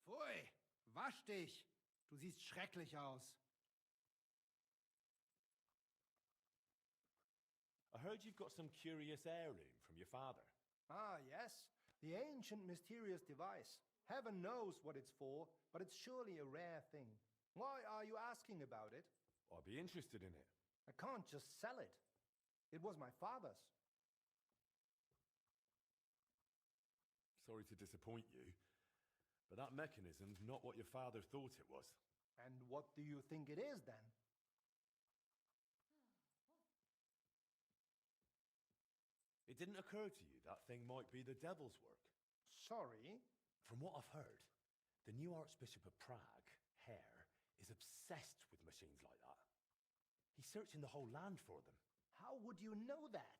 Pfui, wasch dich. Du siehst schrecklich aus. I heard you've got some curious heirloom from your father. Ah, yes. The ancient mysterious device. Heaven knows what it's for, but it's surely a rare thing. Why are you asking about it? I'd be interested in it. I can't just sell it. It was my father's. Sorry to disappoint you, but that mechanism's not what your father thought it was. And what do you think it is then? It didn't occur to you that thing might be the devil's work? Sorry? From what I've heard, the new Archbishop of Prague, Hare, is obsessed with machines like that. He's searching the whole land for them. How would you know that?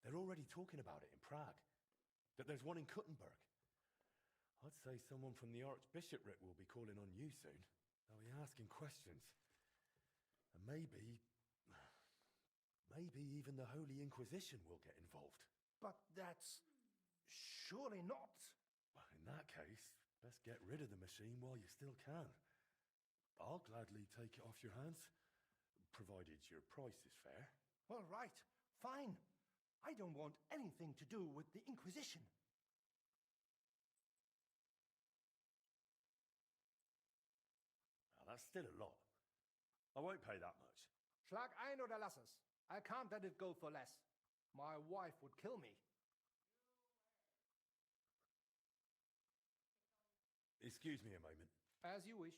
They're already talking about it in Prague. That there's one in Kuttenberg. I'd say someone from the Archbishopric will be calling on you soon. They'll be asking questions. And maybe even the Holy Inquisition will get involved. But that's surely not. Well, in that case, best get rid of the machine while you still can. I'll gladly take it off your hands, provided your price is fair. All right, fine. I don't want anything to do with the Inquisition. Now, that's still a lot. I won't pay that much. Schlag ein oder lass es. I can't let it go for less. My wife would kill me. Excuse me a moment. As you wish.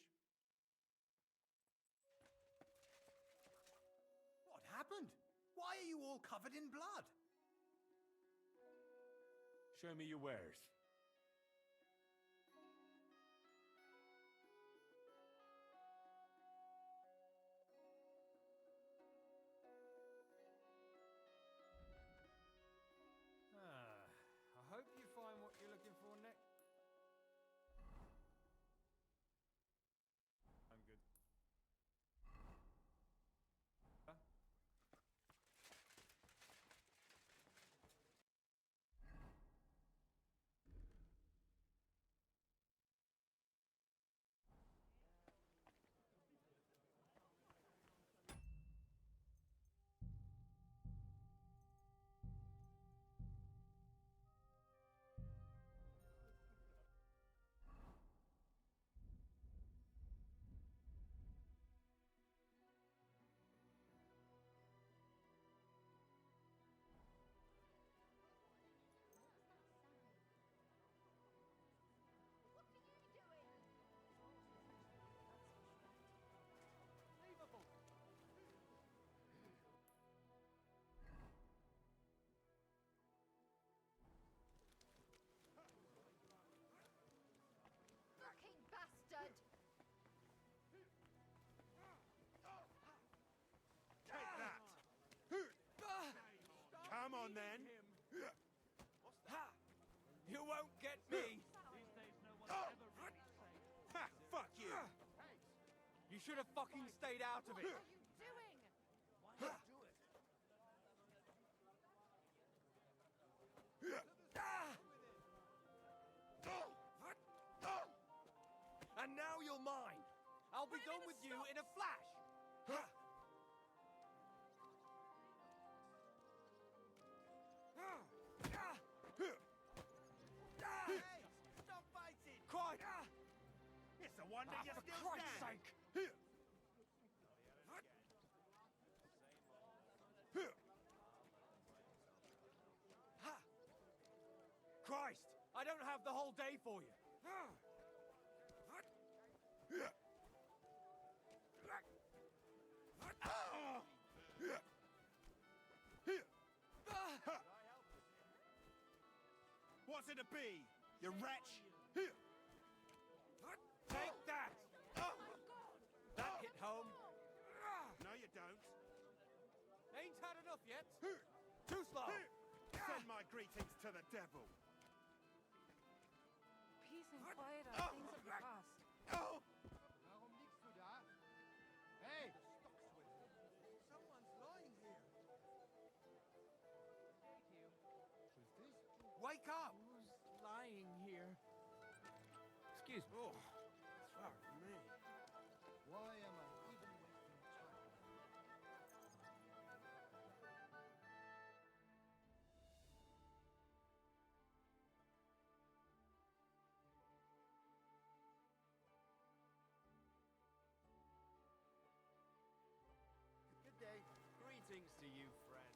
What happened? Why are you all covered in blood? Show me your wares. I hope you find what you're looking for next. I'm good. Huh? on then. Ha! You won't get me. Ha! Fuck you. You should have fucking stayed out of it. Why not do it? And now you're mine. I'll be done with you in a flash. Hey, stop fighting! Christ! It's a wonder you're For still Christ's standing. sake! Christ! I don't have the whole day for you. What's it to be, you wretch? Take that! That hit home. No, you don't. Ain't had enough yet. Too slow. Send my greetings to the devil. Peace and quiet are things of the past. Warum liegst du da? Hey! Someone's lying here. Wake up! Who's lying here? Excuse me. Oh, fuck me. Why am I even wasting time? Good day. Greetings to you, friend.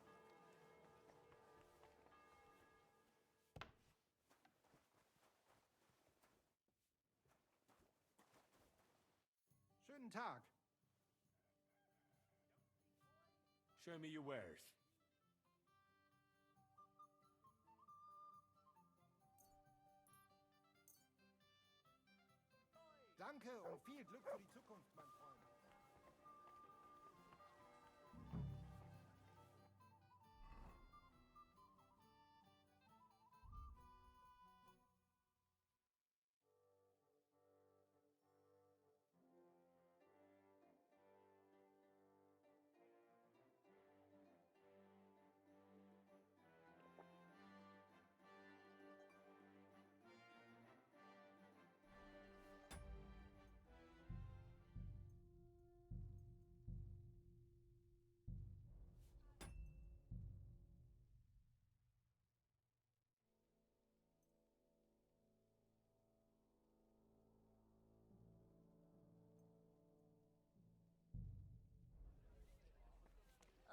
Schönen Tag. Show me your wares. Danke und viel Glück für die Zukunft, mein Freund.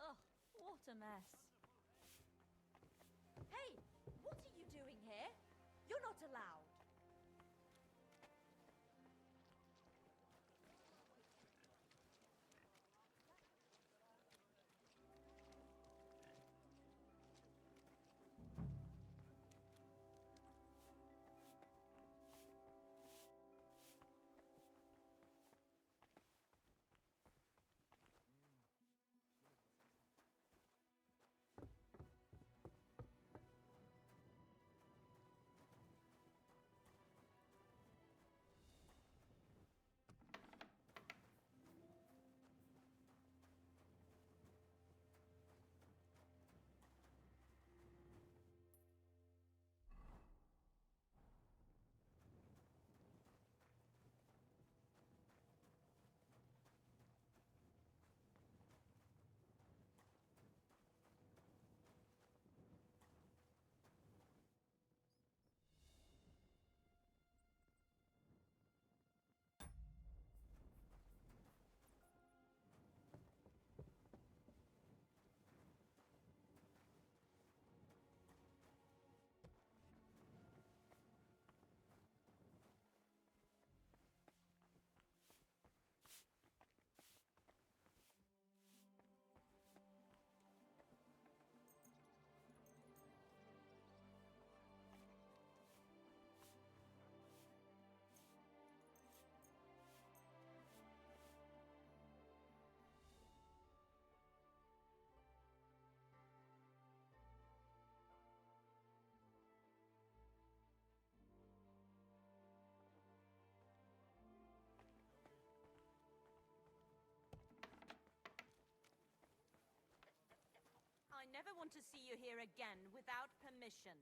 Ugh, what a mess. Hey, what are you doing here? You're not allowed. never want to see you here again without permission.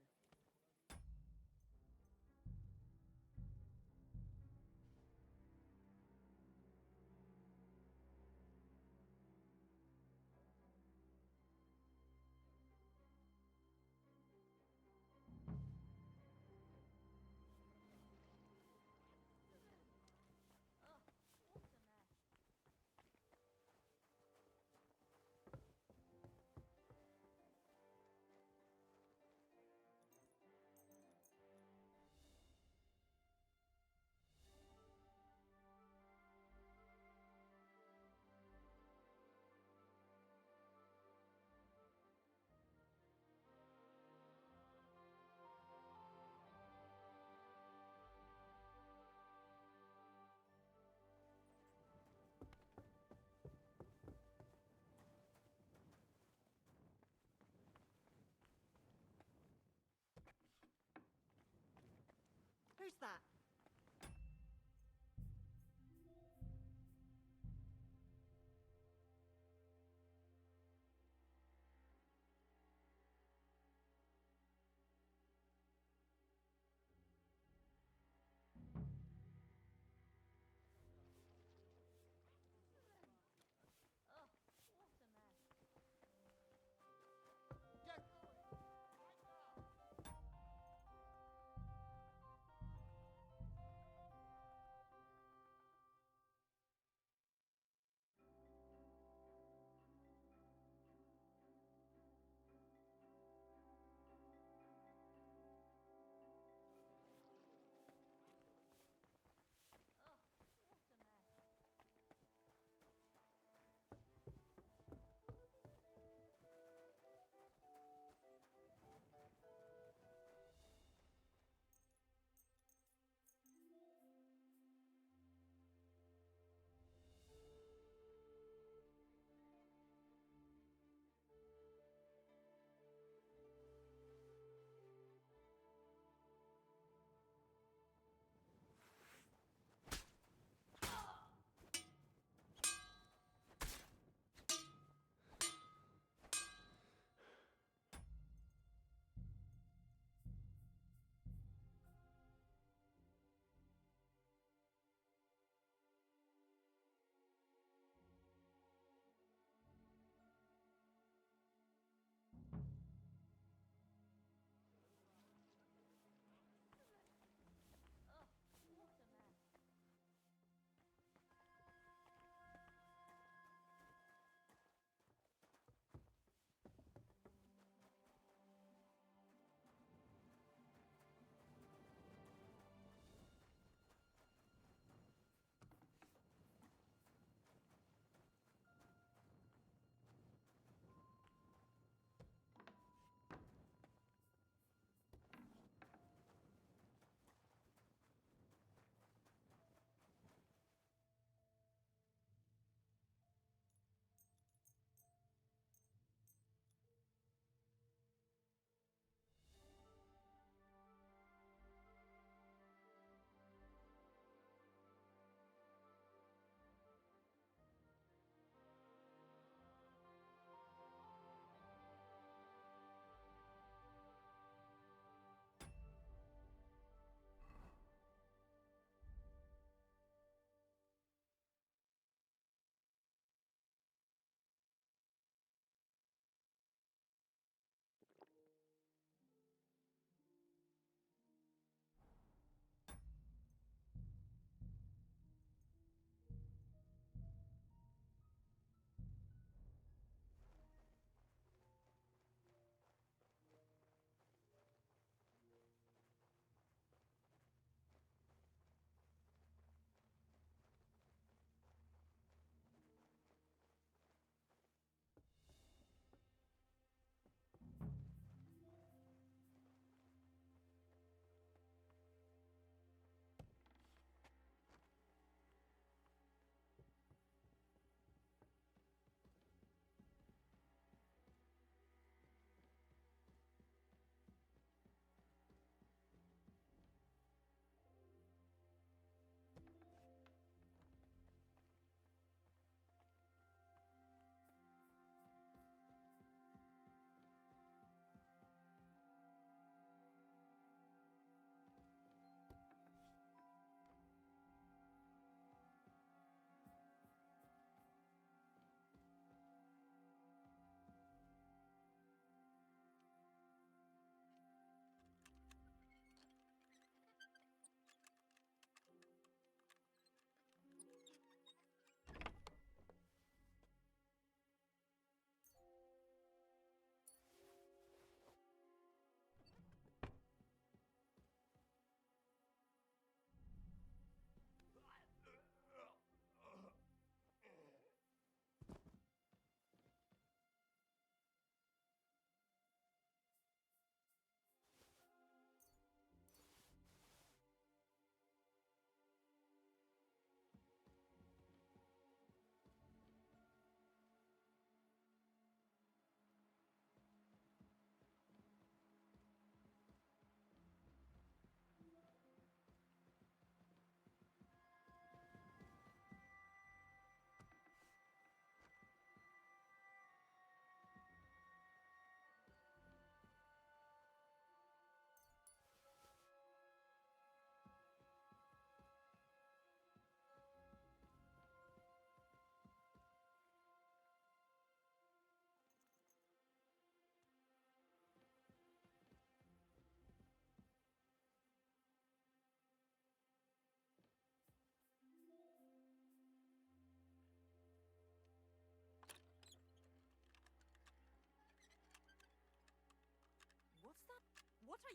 Who's that?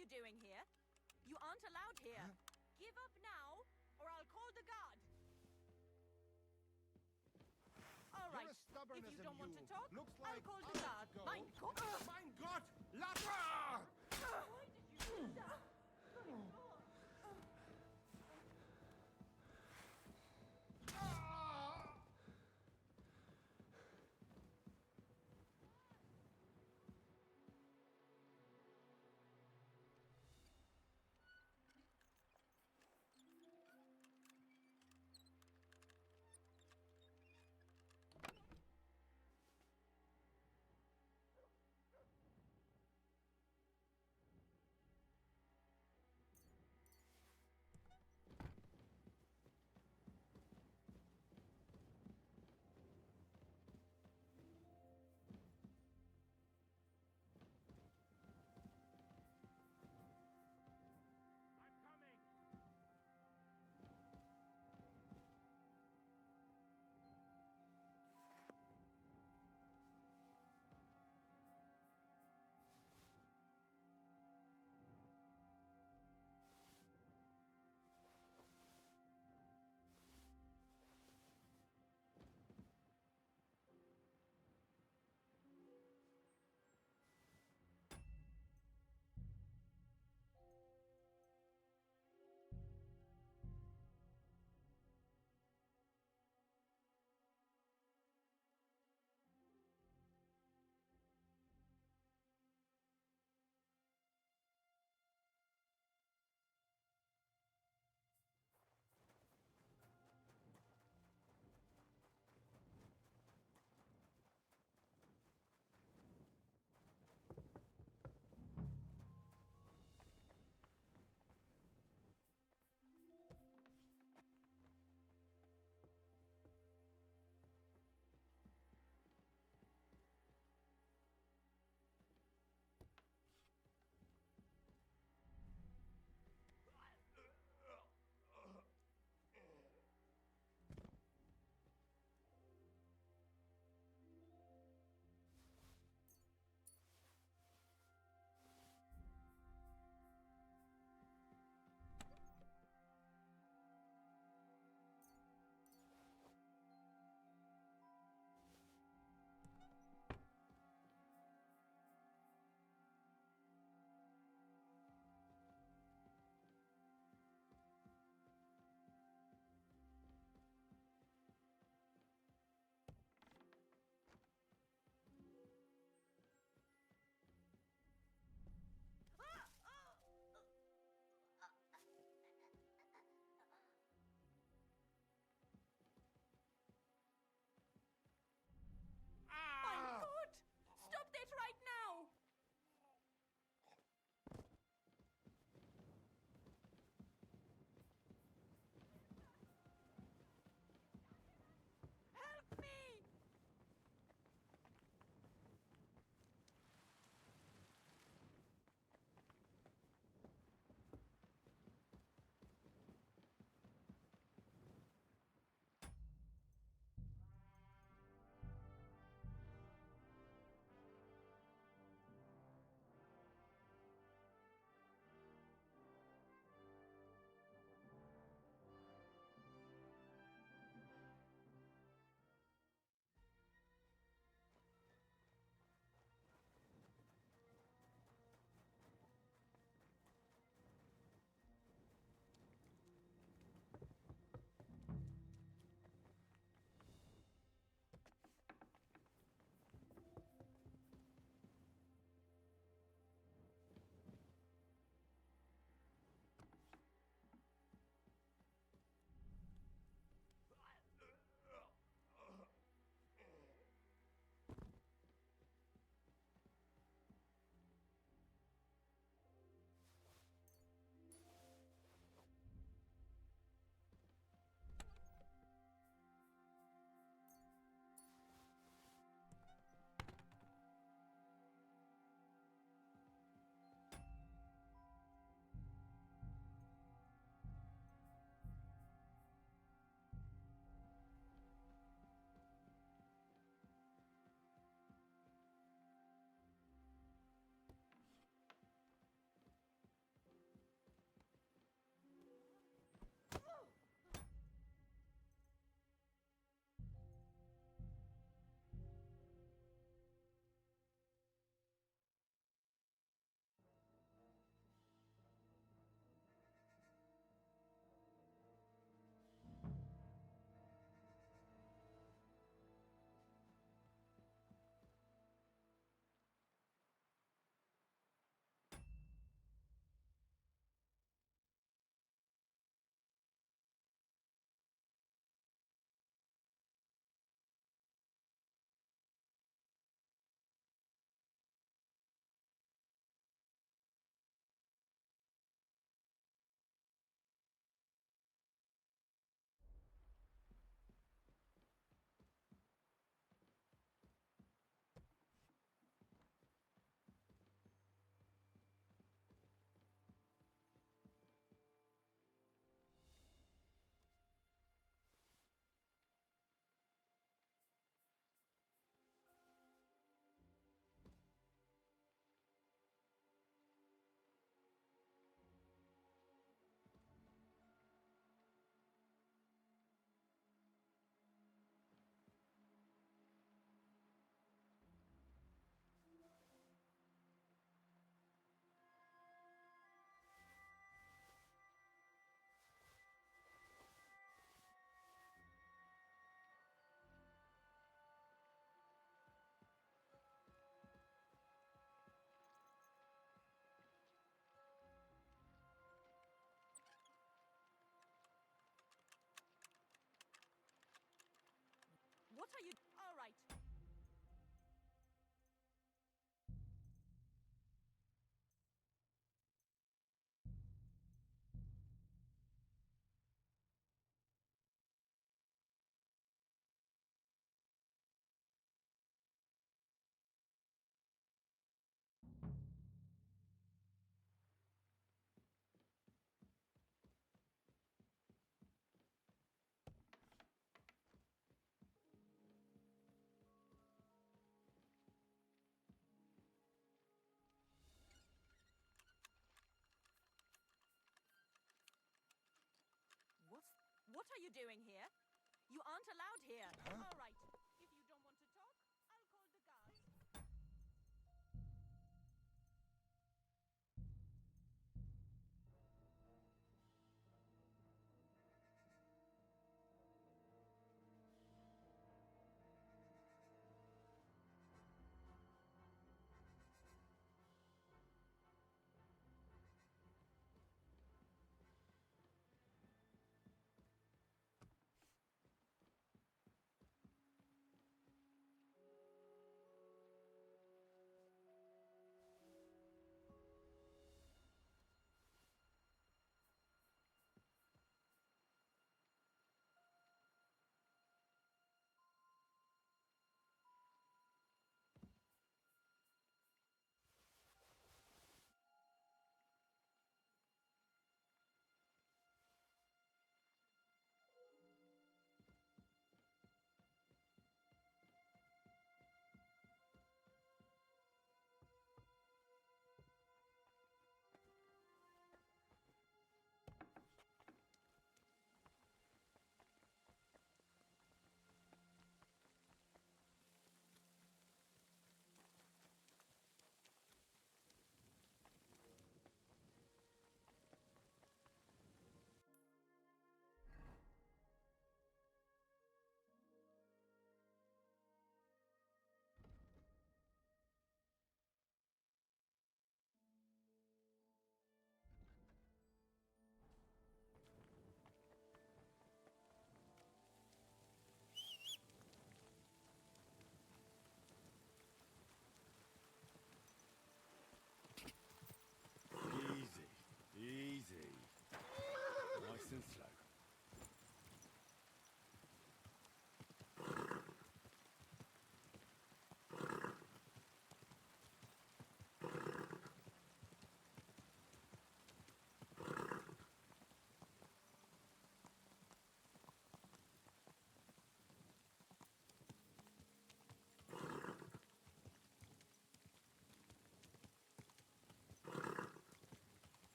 you doing here? You aren't allowed here. Give up now, or I'll call the guard. All right. You're as stubborn If as you a don't want to mule. talk, Looks I'll like call the I'll guard. go. Mein Gott! Mein Gott! Lara! Why did you do that? Mein Gott! What are you... All right. What are you doing here? You aren't allowed here. All right. If you don't want to talk, I'll call the guards. Easy. Nice and slow.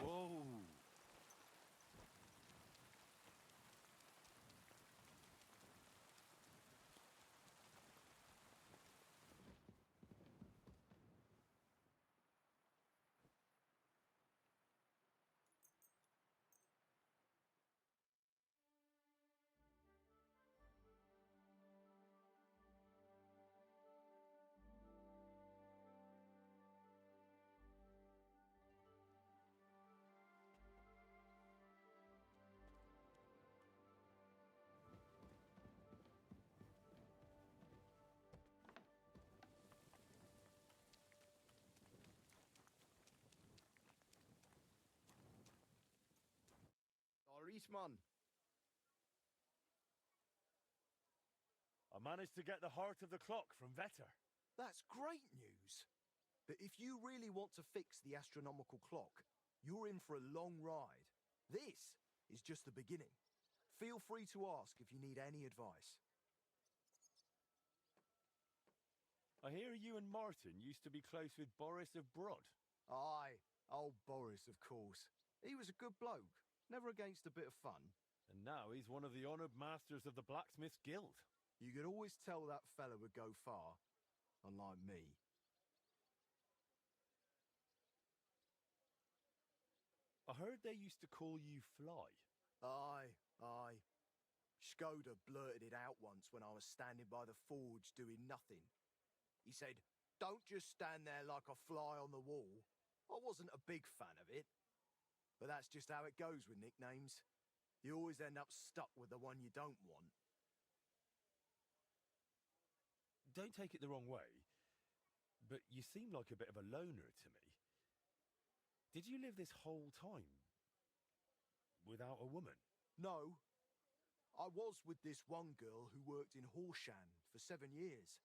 Whoa. Eastman. I managed to get the heart of the clock from Vetter. That's great news. But if you really want to fix the astronomical clock, you're in for a long ride. This is just the beginning. Feel free to ask if you need any advice. I hear you and Martin used to be close with Boris of Brod. Aye, old Boris, of course. He was a good bloke, never against a bit of fun. And now he's one of the honoured masters of the Blacksmiths Guild. You could always tell that fella would go far, unlike me. I heard they used to call you Fly. Aye. Skoda blurted it out once when I was standing by the forge doing nothing. He said, "Don't just stand there like a fly on the wall." I wasn't a big fan of it. But that's just how it goes with nicknames. You always end up stuck with the one you don't want. Don't take it the wrong way, but you seem like a bit of a loner to me. Did you live this whole time without a woman? No. I was with this one girl who worked in Horsham for 7 years.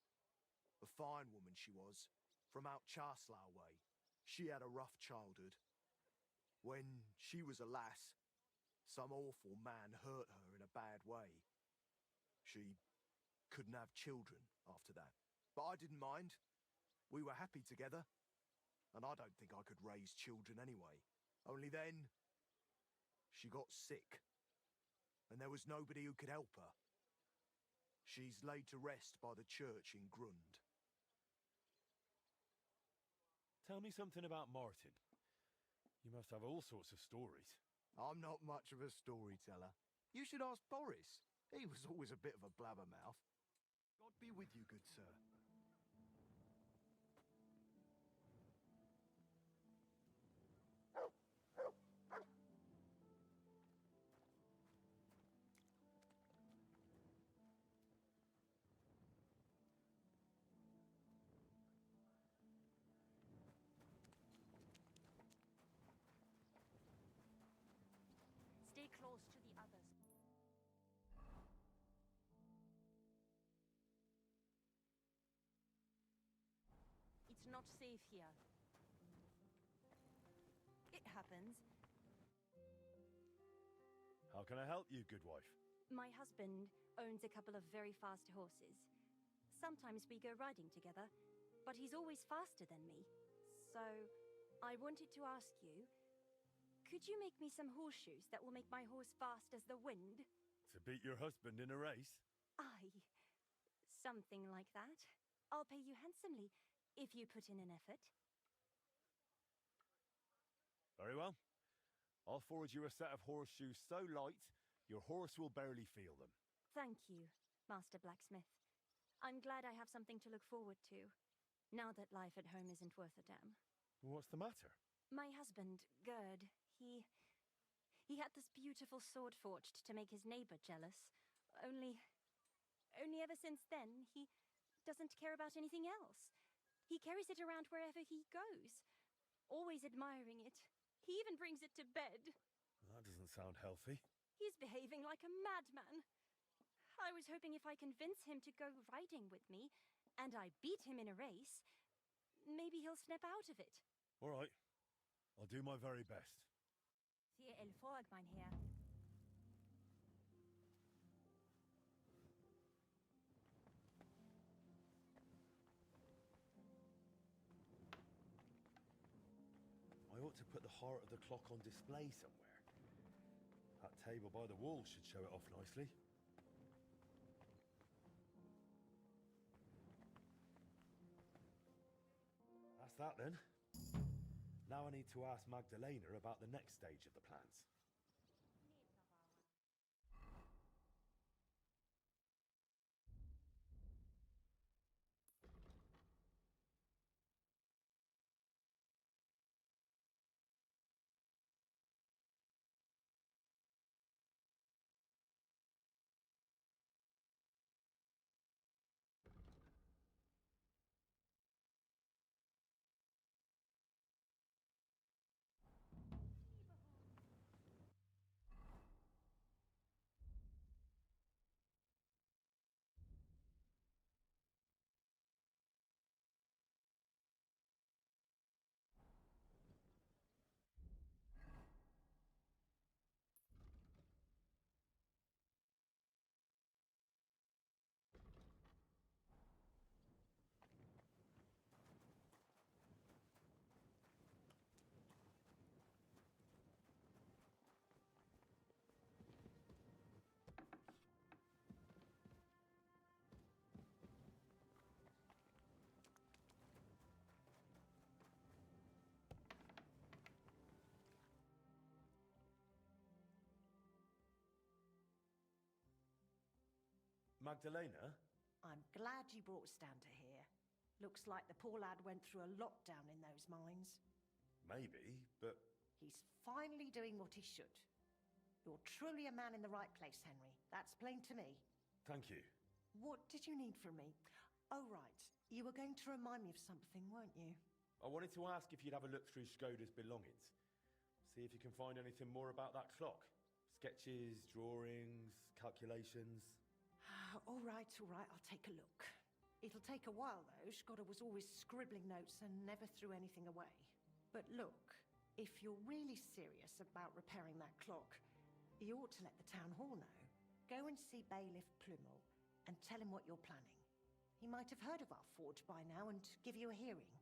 A fine woman she was, from out Charslow way. She had a rough childhood. When she was a lass, some awful man hurt her in a bad way. She couldn't have children after that. But I didn't mind. We were happy together. And I don't think I could raise children anyway. Only then, she got sick. And there was nobody who could help her. She's laid to rest by the church in Grund. Tell me something about Martin. You must have all sorts of stories. I'm not much of a storyteller. You should ask Boris. He was always a bit of a blabbermouth. God be with you, good sir. Stay close to the others. It's not safe here. It happens. How can I help you, good wife? My husband owns a couple of very fast horses. Sometimes we go riding together, but he's always faster than me. So, I wanted to ask you, could you make me some horseshoes that will make my horse fast as the wind? To beat your husband in a race? Aye, something like that. I'll pay you handsomely if you put in an effort. Very well. I'll forward you a set of horseshoes so light, your horse will barely feel them. Thank you, Master Blacksmith. I'm glad I have something to look forward to, now that life at home isn't worth a damn. What's the matter? My husband, Gerd, he had this beautiful sword forged to make his neighbor jealous. Only ever since then, he doesn't care about anything else. He carries it around wherever he goes, always admiring it. He even brings it to bed. That doesn't sound healthy. He's behaving like a madman. I was hoping if I convince him to go riding with me, and I beat him in a race, maybe he'll snap out of it. All right. I'll do my very best. Sehr elfog, mein Herr. I ought to put the heart of the clock on display somewhere. That table by the wall should show it off nicely. That's that then. Now I need to ask Magdalena about the next stage of the plans. Magdalena? I'm glad you brought Stander here. Looks like the poor lad went through a lot down in those mines. Maybe, but... He's finally doing what he should. You're truly a man in the right place, Henry. That's plain to me. Thank you. What did you need from me? Oh, right. You were going to remind me of something, weren't you? I wanted to ask if you'd have a look through Skoda's belongings. See if you can find anything more about that clock. Sketches, drawings, calculations. All right, I'll take a look. It'll take a while, though. Skoda was always scribbling notes and never threw anything away. But look, if you're really serious about repairing that clock, you ought to let the town hall know. Go and see Bailiff Plumel and tell him what you're planning. He might have heard of our forge by now and give you a hearing.